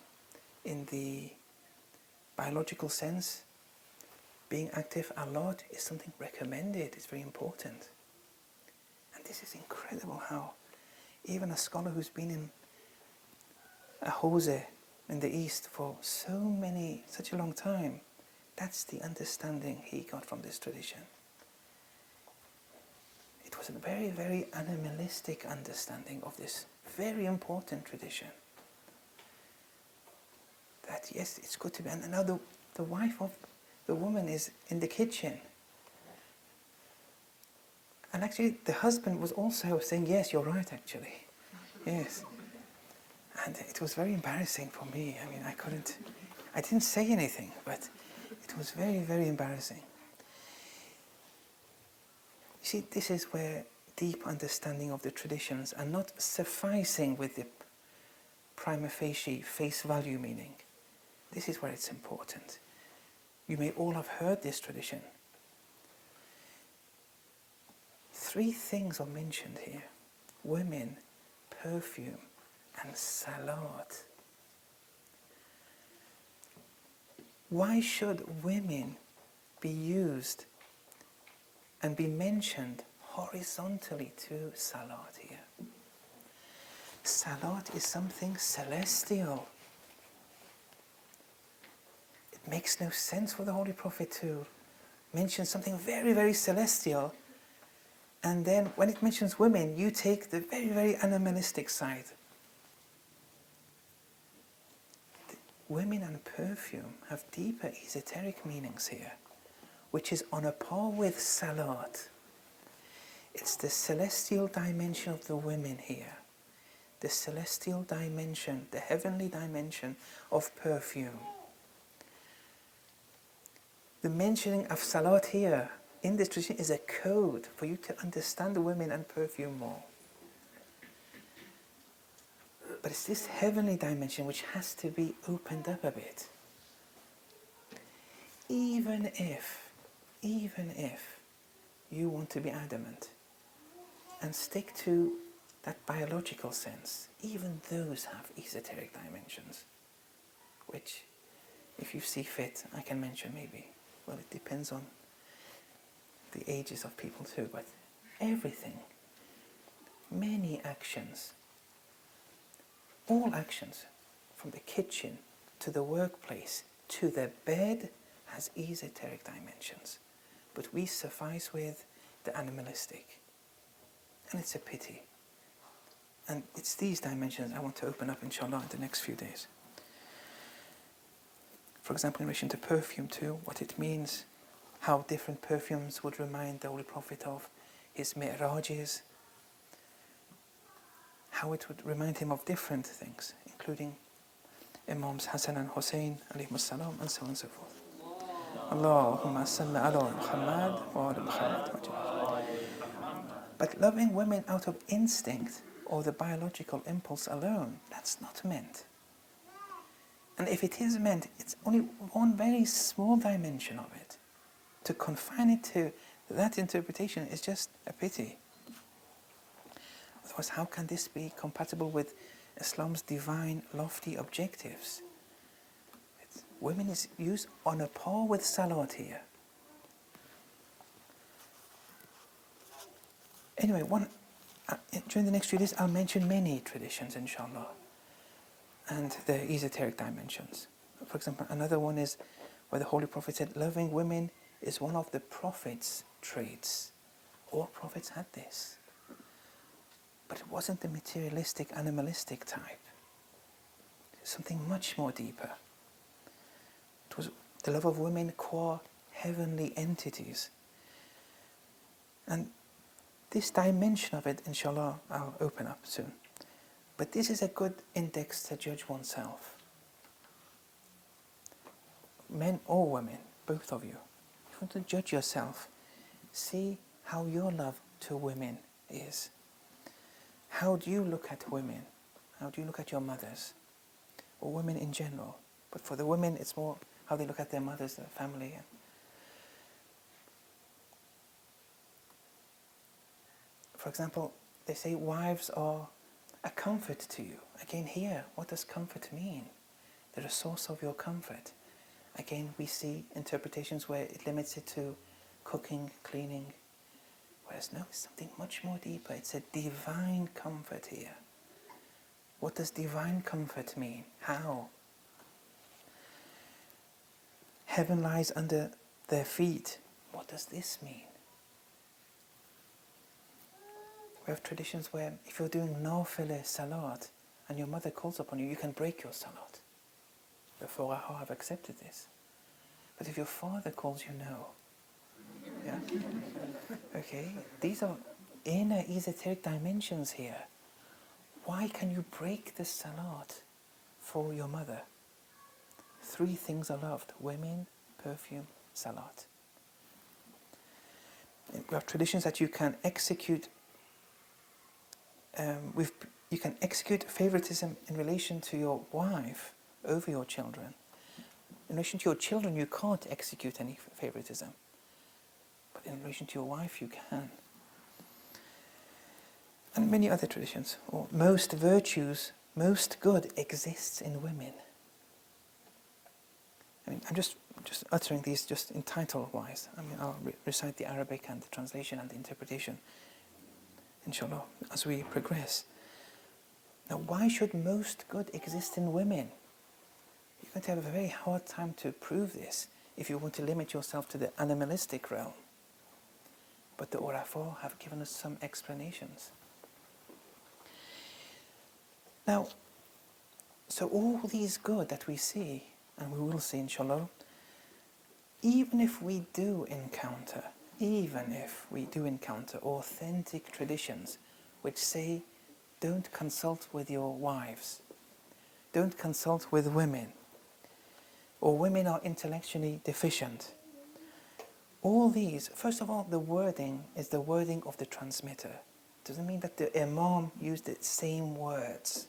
A: in the biological sense, being active a lot is something recommended, it's very important. And this is incredible how even a scholar who's been in a hose in the East for such a long time, that's the understanding he got from this tradition. It was a very, very animalistic understanding of this very important tradition. That yes, it's good to be, and now the wife of the woman is in the kitchen. And actually the husband was also saying, yes, you're right actually. Yes. And it was very embarrassing for me. I mean, I didn't say anything, but it was very, very embarrassing. You see, this is where deep understanding of the traditions and not sufficing with the prima facie, face value meaning. This is where it's important. You may all have heard this tradition. 3 things are mentioned here: women, perfume, and salat. Why should women be used and be mentioned horizontally to salat here? Salat is something celestial. It makes no sense for the Holy Prophet to mention something very, very celestial, and then when it mentions women, you take the very, very animalistic side. Women and perfume have deeper esoteric meanings here, which is on a par with salat. It's the celestial dimension of the women here, the celestial dimension, the heavenly dimension of perfume. The mentioning of salat here in this tradition is a code for you to understand the women and perfume more. But it's this heavenly dimension which has to be opened up a bit. Even if you want to be adamant and stick to that biological sense, even those have esoteric dimensions, which, if you see fit, I can mention maybe. Well, it depends on the ages of people too, but everything, many actions, all actions, from the kitchen to the workplace to the bed, has esoteric dimensions. But we suffice with the animalistic. And it's a pity. And it's these dimensions I want to open up, inshallah, in the next few days. For example, in relation to perfume too, what it means, how different perfumes would remind the Holy Prophet of his mi'rajes, how it would remind him of different things, including Imams Hassan and Hussein, alayhimus salam, and so on and so forth. Allahumma salli ala Muhammad wa ala Muhammad. But loving women out of instinct or the biological impulse alone, that's not meant. And if it is meant, it's only one very small dimension of it. To confine it to that interpretation is just a pity. Otherwise, how can this be compatible with Islam's divine, lofty objectives? Women is used on a par with salat here. Anyway, during the next few days, I'll mention many traditions, inshallah, and their esoteric dimensions. For example, another one is where the Holy Prophet said, loving women is one of the Prophet's traits. All prophets had this. But it wasn't the materialistic, animalistic type. It was something much more deeper. It was the love of women qua heavenly entities. And this dimension of it, inshallah, I'll open up soon. But this is a good index to judge oneself. Men or women, both of you. If you want to judge yourself, see how your love to women is. How do you look at women? How do you look at your mothers? Or women in general? But for the women, it's more how they look at their mothers, their family. For example, they say wives are a comfort to you. Again here, what does comfort mean? The source of your comfort. Again, we see interpretations where it limits it to cooking, cleaning, whereas no, it's something much more deeper. It's a divine comfort here. What does divine comfort mean? How? Heaven lies under their feet. What does this mean? We have traditions where if you're doing nafile salat and your mother calls upon you, you can break your salat. The fuqaha have accepted this. But if your father calls you, no. Yeah? Okay, these are inner esoteric dimensions here. Why can you break the salat for your mother? 3 things are loved: women, perfume, salat. We have traditions that you can execute you can execute favoritism in relation to your wife over your children. In relation to your children, you can't execute any favoritism. But in relation to your wife, you can. And many other traditions. Or most virtues, most good exists in women. I mean, I'm just uttering these just in title-wise. I mean, I'll recite the Arabic and the translation and the interpretation, inshallah, as we progress. Now, why should most good exist in women? You're going to have a very hard time to prove this if you want to limit yourself to the animalistic realm. But the Urafa have given us some explanations. Now, so all these good that we see, and we will see inshallah, even if we do encounter authentic traditions which say, don't consult with your wives, don't consult with women, or women are intellectually deficient. All these, first of all, the wording is the wording of the transmitter. It doesn't mean that the Imam used the same words.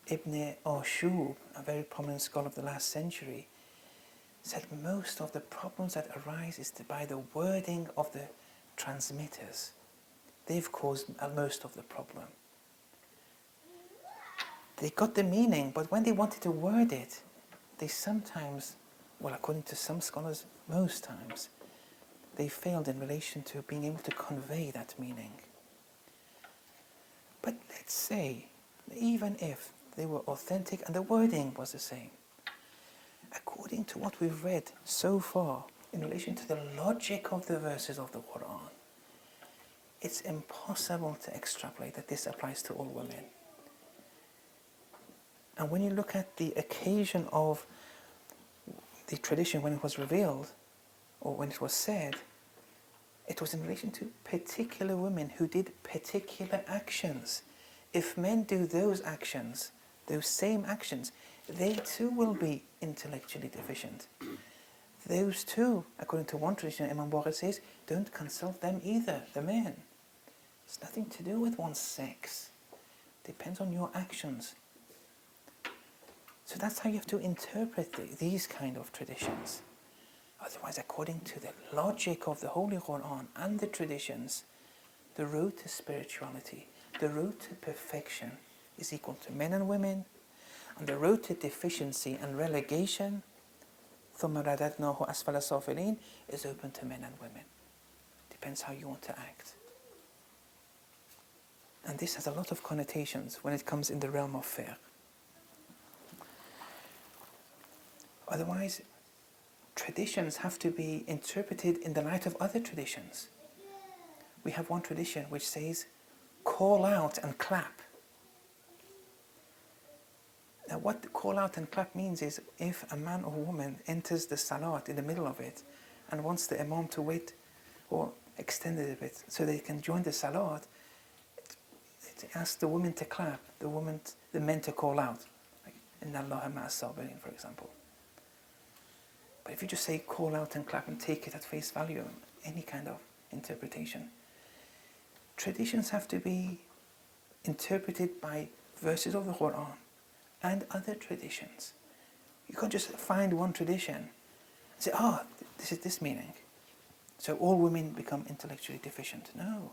A: Ibn Ashub, a very prominent scholar of the last century, said most of the problems that arise is by the wording of the transmitters. They've caused most of the problem. They got the meaning, but when they wanted to word it, they sometimes, well, according to some scholars, most times, they failed in relation to being able to convey that meaning. But let's say, even if they were authentic and the wording was the same, according to what we've read so far in relation to the logic of the verses of the Quran, it's impossible to extrapolate that this applies to all women. And when you look at the occasion of the tradition when it was revealed, or when it was said, it was in relation to particular women who did particular actions. If men do those actions, those same actions, they too will be intellectually deficient. Those too, according to one tradition, Imam Bukhari says, don't consult them either, the men. It's nothing to do with one's sex. It depends on your actions. So that's how you have to interpret these kind of traditions. Otherwise, according to the logic of the Holy Quran and the traditions, the road to spirituality, the road to perfection is equal to men and women, and the road to deficiency and relegation, ثُمَّ رَدَدْنَاهُ أَسْفَلَ سَافِلِينَ, is open to men and women. Depends how you want to act. And this has a lot of connotations when it comes in the realm of fiqh. Otherwise, traditions have to be interpreted in the light of other traditions. We have one tradition which says, call out and clap. Now what call out and clap means is, if a man or woman enters the salat in the middle of it and wants the imam to wait or extend it a bit so they can join the salat, it asks the woman to clap, the men to call out. Like, Inna Allaha ma'as sabirin, for example. But if you just say call out and clap and take it at face value, any kind of interpretation, traditions have to be interpreted by verses of the Quran and other traditions. You can't just find one tradition and say, this is this meaning, so all women become intellectually deficient. No.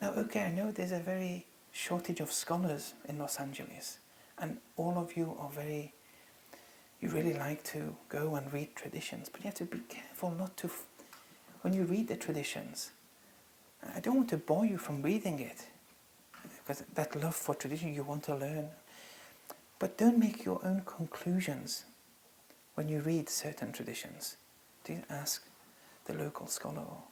A: Now, okay, I know there's a very shortage of scholars in Los Angeles, and all of you are you really like to go and read traditions, but you have to be careful not to, when you read the traditions, I don't want to bore you from reading it, because that love for tradition you want to learn, but don't make your own conclusions when you read certain traditions. Do ask the local scholar, or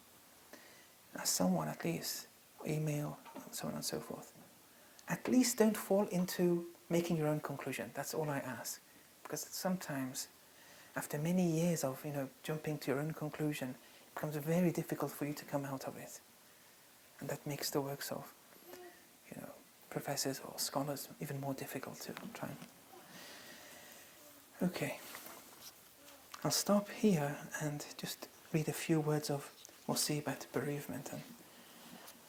A: ask someone at least, email, and so on and so forth. At least don't fall into making your own conclusion. That's all I ask. Because sometimes, after many years of jumping to your own conclusion, it becomes very difficult for you to come out of it. And that makes the works of professors or scholars even more difficult to try and... Okay. I'll stop here and just read a few words of musibat, bereavement, and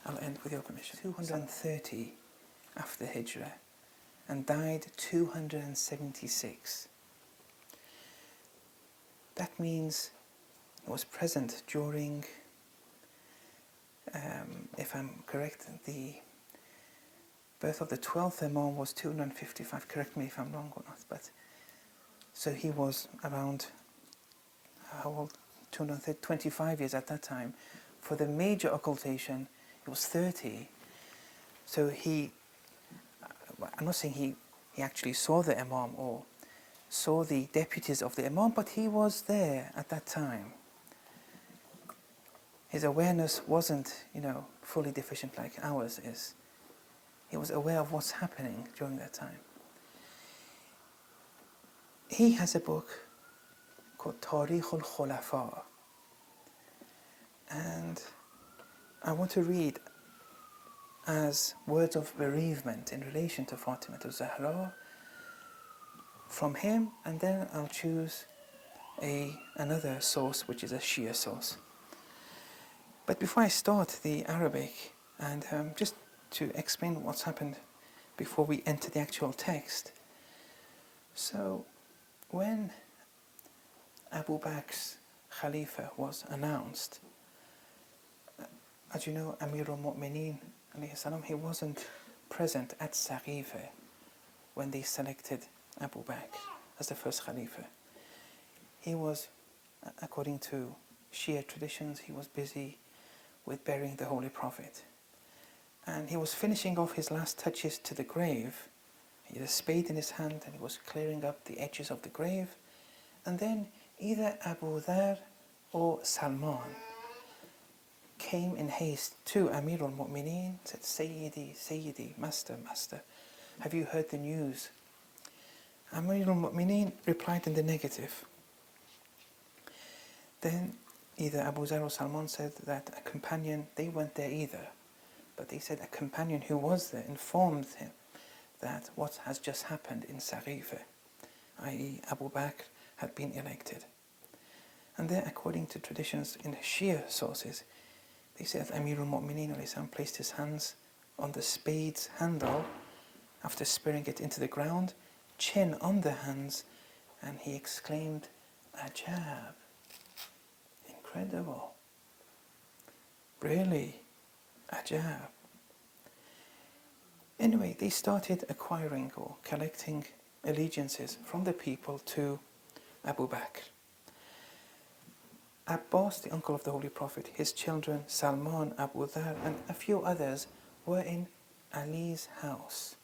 A: I'll end with your permission. 230 after Hijrah, and died 276. That means it was present during, if I'm correct, the birth of the 12th Imam was 255. Correct me if I'm wrong or not. But so he was around, how old? 225 years at that time. For the major occultation, it was 30. So I'm not saying he actually saw the Imam or saw the deputies of the Imam, but he was there at that time. His awareness wasn't, fully deficient like ours is. He was aware of what's happening during that time. He has a book called Tarikh al-Khulafa, and I want to read as words of bereavement in relation to Fatemiyah al-Zahra from him, and then I'll choose another source, which is a Shia source. But before I start the Arabic, and just to explain what's happened before we enter the actual text. So, when Abu Bakr's Khalifa was announced, as you know, Amir al-Mu'mineen, he wasn't present at Saqifa when they selected Abu Bakr as the first Khalifa. He was, according to Shia traditions, he was busy with burying the Holy Prophet. And he was finishing off his last touches to the grave. He had a spade in his hand and he was clearing up the edges of the grave. And then either Abu Dhar or Salman came in haste to Amir al-Mu'mineen, said, Sayyidi, Sayyidi, Master, Master, have you heard the news? Amir al-Mu'mineen replied in the negative. Then either Abu Dhar or Salman said that a companion, they weren't there either, but they said a companion who was there informed him that what has just happened in Saqifa, i.e. Abu Bakr had been elected. And then, according to traditions in Shia sources, they say that Amir al-Mu'mineen placed his hands on the spade's handle after spearing it into the ground, chin on the hands, and he exclaimed, Ajab. Incredible. Really, Ajab. Anyway, they started acquiring or collecting allegiances from the people to Abu Bakr. Abbas, the uncle of the Holy Prophet, his children, Salman, Abu Dhar, and a few others were in Ali's house.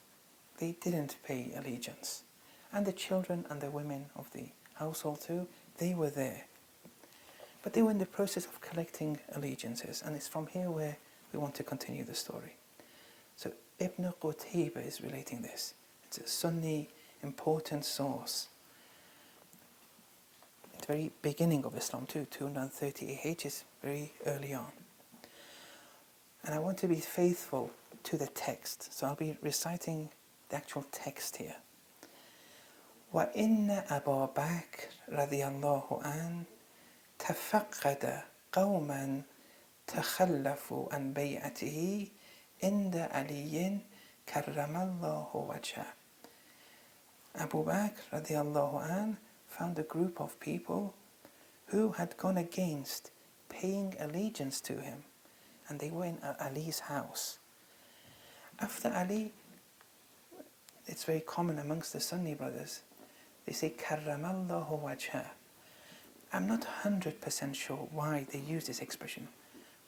A: They didn't pay allegiance. And the children and the women of the household too, they were there. But they were in the process of collecting allegiances, and it's from here where we want to continue the story. So Ibn Qutayba is relating this. It's a Sunni important source. At the very beginning of Islam too, 230 AH is very early on. And I want to be faithful to the text, so I'll be reciting the actual text here. وَإِنَّ أَبَا بَكْرَ رَضِيَ اللَّهُ عَنْهُ تفقد قوما تخلفوا عن بيعته عند علي كرم الله وجهه. Abu Bakr radiallahu anh found a group of people who had gone against paying allegiance to him, and they were in Ali's house. After Ali, it's very common amongst the Sunni brothers, they say Karramallahu wajha. I'm not 100% sure why they use this expression,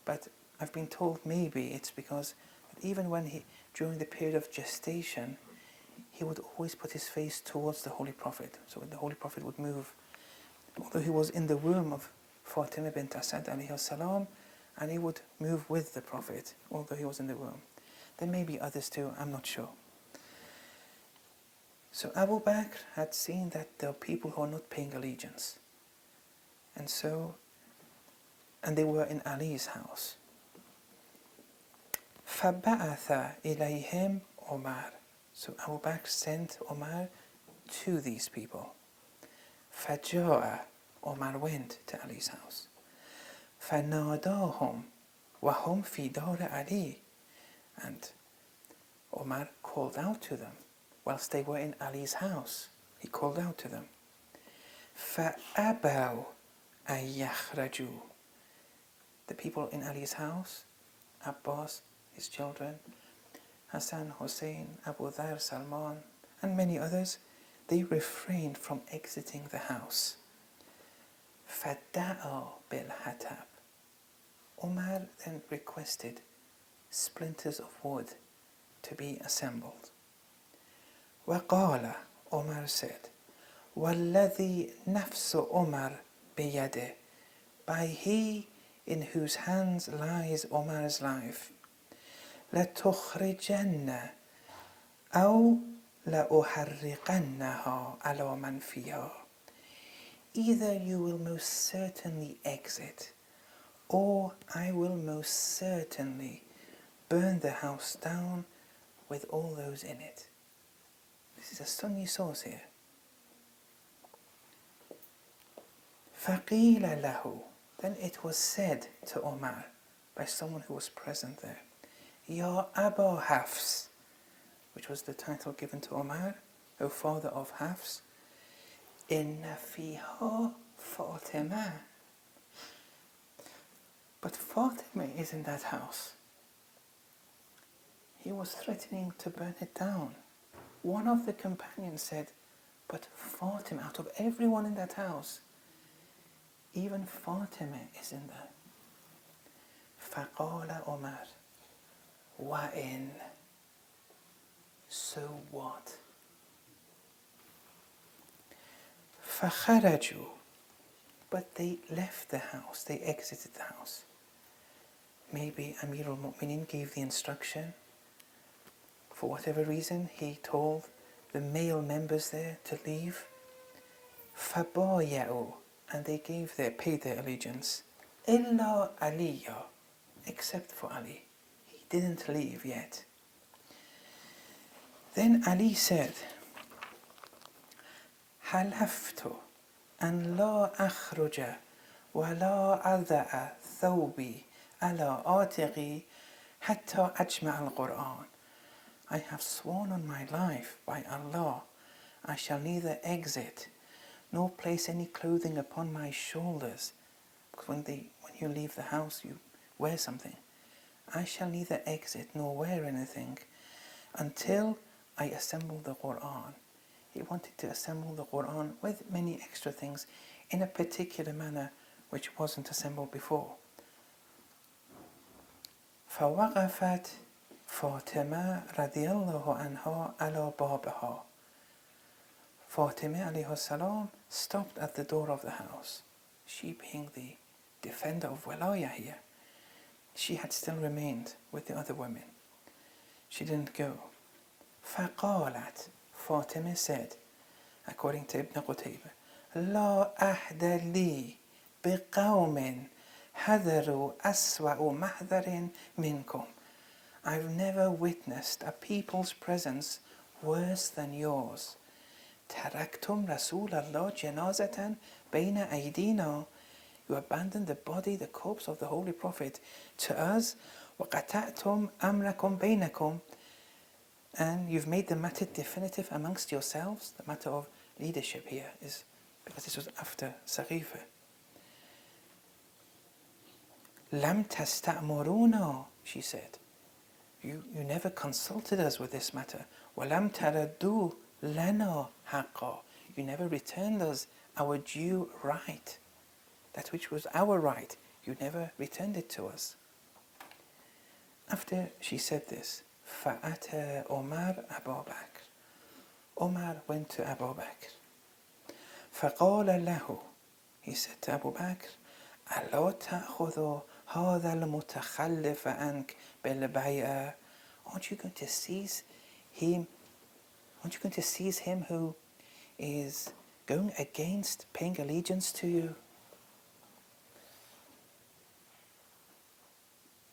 A: but I've been told maybe it's because even when during the period of gestation, he would always put his face towards the Holy Prophet. So the Holy Prophet would move, although he was in the womb of Fatemiyah bint Asad alayhi salam, and he would move with the Prophet, although he was in the womb. There may be others too, I'm not sure. So Abu Bakr had seen that there are people who are not paying allegiance. And they were in Ali's house. فَبَعَثَ إِلَيْهِمْ Omar. So Abu Bakr sent Omar to these people. فَجَاءَ. Omar went to Ali's house. فَنَادَاهُمْ وَهُمْ فِي دَارِ عَلِي. And Omar called out to them whilst they were in Ali's house. He called out to them. فَأَبَوْا أَن يَخْرَجُوا. The people in Ali's house, Abbas, his children, Hassan, Hussein, Abu Dhar, Salman, and many others, they refrained from exiting the house. فَدَّعَى بِالْحَتَبِ. Umar then requested splinters of wood to be assembled. وَقَالَ. Umar said, وَالَّذِي نَفْسُ Umar بِيَدِهِ. By he in whose hands lies Umar's life. لَتُخْرِجَنَّ أَوْ لَأُحَرِّقَنَّهَا عَلَى مَنْ فِيهَا. Either you will most certainly exit, or I will most certainly burn the house down with all those in it. This is a Sunni source here. فَقِيلَ لَهُ. Then it was said to Omar by someone who was present there, Ya Aba Hafs, which was the title given to Omar, O father of Hafs, Inna fiha Fatemiyah. But Fatemiyah is in that house. He was threatening to burn it down. One of the companions said, but Fatemiyah, out of everyone in that house, even Fatemiyah is in there. فَقَالَ Omar, وَإِنْ. So what? فَخَرَجُوا. But they left the house, they exited the house. Maybe Amir al-Mu'minin gave the instruction. For whatever reason, he told the male members there to leave. فَبَايَعُوا. And they paid their allegiance. إِلَّا عَلِيًّا. Except for Ali. He didn't leave yet. Then Ali said, حَلَفْتُ أَنْ لَا أَخْرُجَ وَلَا أَضَعَ ثَوْبِي عَلَى عَاتِقِي حَتَّى أَجْمَعَ الْقُرْآنَ. I have sworn on my life by Allah, I shall neither exit nor place any clothing upon my shoulders. Because when you leave the house, you wear something. I shall neither exit nor wear anything until I assemble the Qur'an. He wanted to assemble the Qur'an with many extra things in a particular manner which wasn't assembled before. فَوَقَفَتْ فَاطِمَةُ رَضِيَ اللَّهُ عَنْهَا عَلَى بَابِهَا. Fatemiyah alayhi salam stopped at the door of the house. She being the defender of Walaya here, she had still remained with the other women. She didn't go. فَقَالَتْ. Fatemiyah said, according to Ibn Qutaybah, لَا أَحْدَ لِي بِقَوْمٍ حَذَرُوا أَسْوَأُ مَحْذَرٍ مِنْكُمْ. I've never witnessed a people's presence worse than yours. تَرَكْتُمْ رَسُولَ اللَّهِ جَنَازَةً بَيْنَ أَيْدِينَا. You abandoned the body, the corpse of the Holy Prophet to us. وَقَتَعْتُمْ أَمْرَكُمْ بَيْنَكُمْ. And you've made the matter definitive amongst yourselves. The matter of leadership here is because this was after Saqifa. لَمْ تَسْتَأْمُرُونَا. She said, You never consulted us with this matter. وَلَمْ تَرَدُّوا لَنَا حَقًّا. You never returned us our due right. That which was our right, you never returned it to us. After she said this, فَأَتَى عُمَرْ أَبَا بَكْرٍ. Umar went to Abu Bakr. فَقَالَ لَهُ. He said to Abu Bakr, أَلَا تَأْخُذُ هَذَا الْمُتَخَلِّفَ عَنْكَ بِالْبَيْعَةِ. Aren't you going to seize him? Aren't you going to seize him who is going against paying allegiance to you?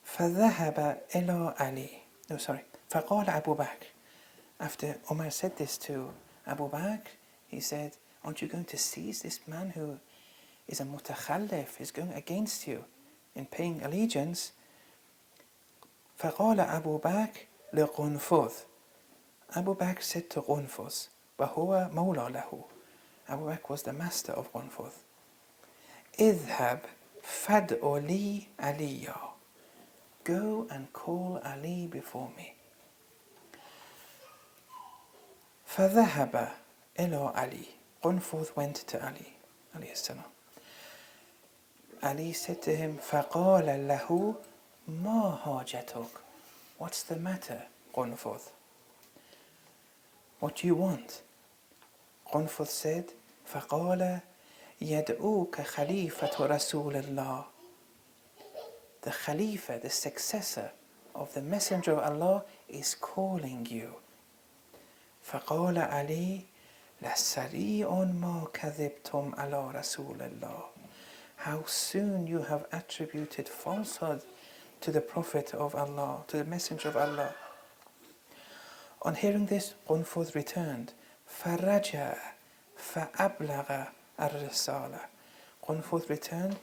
A: فَذَهَبَ إِلَى عَلِي. No, sorry. فَقَالَ أَبُو بَكْرٍ. After Umar said this to Abu Bakr, he said, aren't you going to seize this man who is a mutakhallif, is going against you in paying allegiance? فَقَالَ أَبُو بَكْرٍ لِقُنْفُذٍ. Abu Bakr said to Qunfuz, وَهُوَ مَوْلَى لَهُ. Abu Bakr was the master of Qunfuz. اذهب فَدْعُ لِي عَلِيًّا. Go and call Ali before me. فَذَهَبَ إِلَى عَلِي. Qunfuz went to Ali, alayhi salam. Ali said to him, فَقَالَ لَهُ مَا حَاجَتُكَ. What's the matter, Qunfuz? What do you want? Qunfuz said, فَقَالَ يَدْعُوكَ خَلِيفَةُ رَسُولِ اللَّهِ. The Khalifa, the successor of the Messenger of Allah is calling you. فَقَالَ عَلِي لَسَرِيعٌ مَا كَذِبْتُمْ عَلَى رَسُولِ اللَّهِ. How soon you have attributed falsehood to the Prophet of Allah, to the Messenger of Allah. On hearing this, Qunfuz returned. فَرَجَعَ فَأَبْلَغَ الرِّسَالَةَ. Qunfuz returned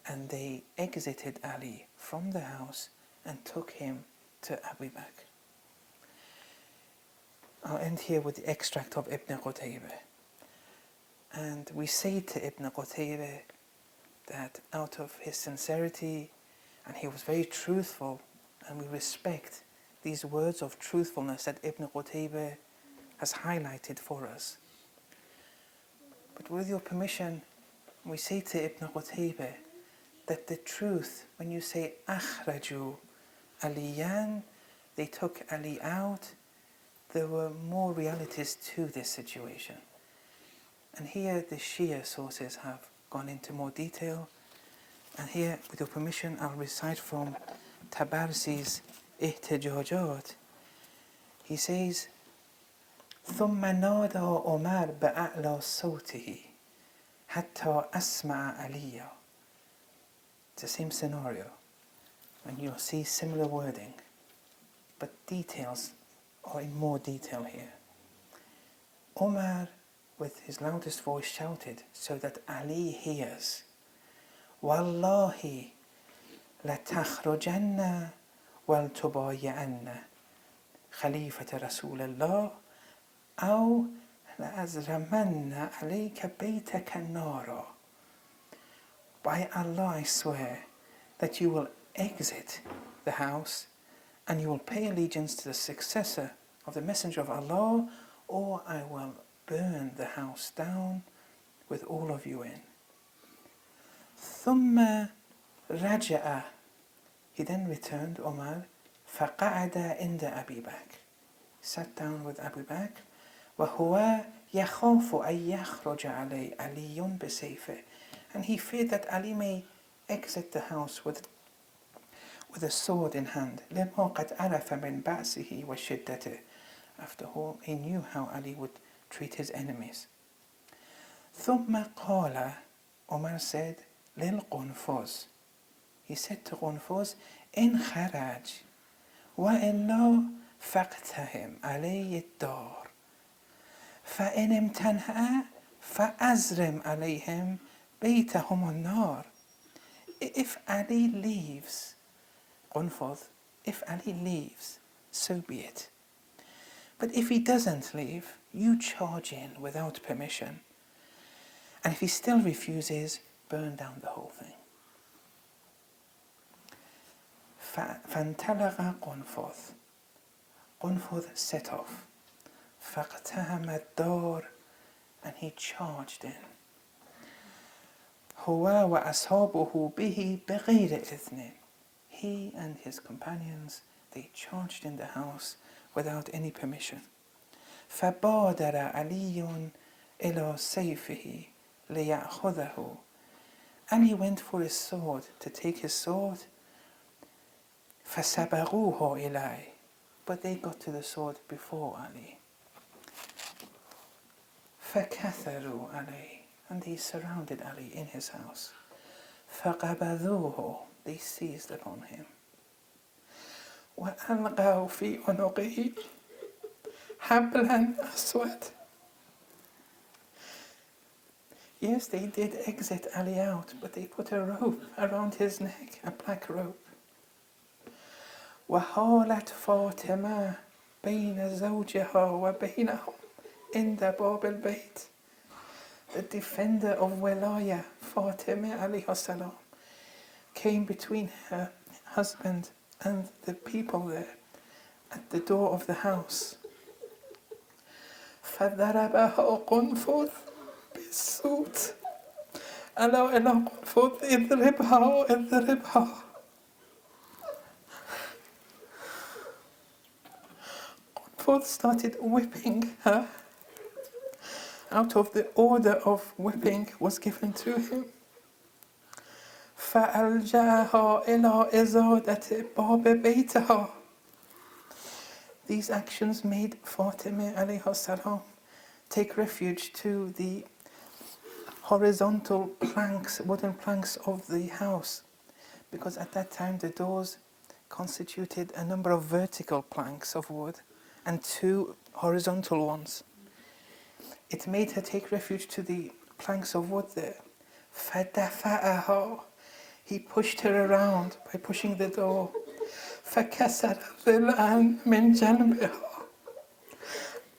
A: and they exited Ali from the house and took him to Abu Bakr. I'll end here with the extract of Ibn Qutaybah. And we say to Ibn Qutaybah that out of his sincerity, and he was very truthful, and we respect these words of truthfulness that Ibn Qutaybah has highlighted for us. But with your permission, we say to Ibn Qutaybah that the truth, when you say أخرجوا عليا, they took Ali out, there were more realities to this situation. And here the Shia sources have gone into more detail. And here, with your permission, I'll recite from Tabarsi's Ihtijajat. He says, ثم نادى عمر بأعلى صوته حتى أسمع عليا. It's the same scenario, and you'll see similar wording, but details are in more detail here. Umar, with his loudest voice, shouted so that Ali hears, وَاللَّهِ لَتَخْرُجَنَّ وَلْتُبَايِعَنَّ خَلِيفَةَ رَسُولِ اللَّهِ أَوْ لَأَزْرَمَنَّ عَلَيْكَ بَيْتَكَ نَارًا. By Allah I swear that you will exit the house and you will pay allegiance to the successor of the Messenger of Allah, or I will burn the house down with all of you in. ثم رجع. He then returned, Umar, فقعد عند أبي بكر. Sat down with Abu Bakr. وهو يخاف أن يخرج علي بسيفه. And he feared that Ali may exit the house with a sword in hand. لما قد عرف من بأسه وشدته. After all, he knew how Ali would treat his enemies. ثم قال, Umar said, للقنفذ. He said to Qunfuz, إن خرج وإلا فاقتهم علي الدار فإن امتنع فأزرم عليهم بيتهم النار. If Ali leaves, Qunfuz, if Ali leaves, so be it. But if he doesn't leave, you charge in without permission. And if he still refuses, burn down the whole thing. فانطلق قنفذ set off. فاقتحم الدار, and he charged in. هو وأصحابه به بغير إذن. He and his companions, they charged in the house without any permission. فبادر علي إلى سيفه ليأخذه. And he went for his sword, to take his sword. فسبقوه إليه. But they got to the sword before Ali. فكثروا عليه. And they surrounded Ali in his house. فقبضوه. They seized upon him. وألقوا في عنقه حبلا أسود. Yes, they did exit Ali out, but they put a rope around his neck, a black rope. وحالت فاطمة بين زوجها وبينهم عند باب البيت. The defender of Wilaya, Fatemiyah alayhi salam, came between her husband and the people there at the door of the house. فضربها قنفذ بالسوت. ألا إلى قنفذ اضربها. Qunfudh started whipping her. Out of the order of whipping was given to him. فألجأها إلى إزادة باب بيتها. These actions made Fatemiyah alayhi salam take refuge to the horizontal planks, wooden planks of the house, because at that time the doors constituted a number of vertical planks of wood and 2 horizontal ones. It made her take refuge to the planks of wood there. فدفعها. He pushed her around by pushing the door. فكسر ضلعا من جنبها.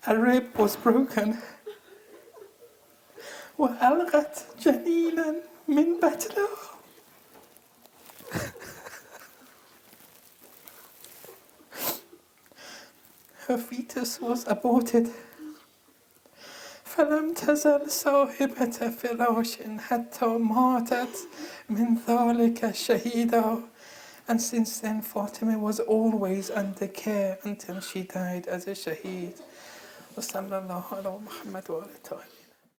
A: A rib was broken. وألغت جنينا من بطنها. Her fetus was aborted. فلم تزل صاحبة فراش حتى ماتت من ذلك شهيدا. And since then Fatemiyah was always under care until she died as a shaheed. وصلى الله على محمد وآله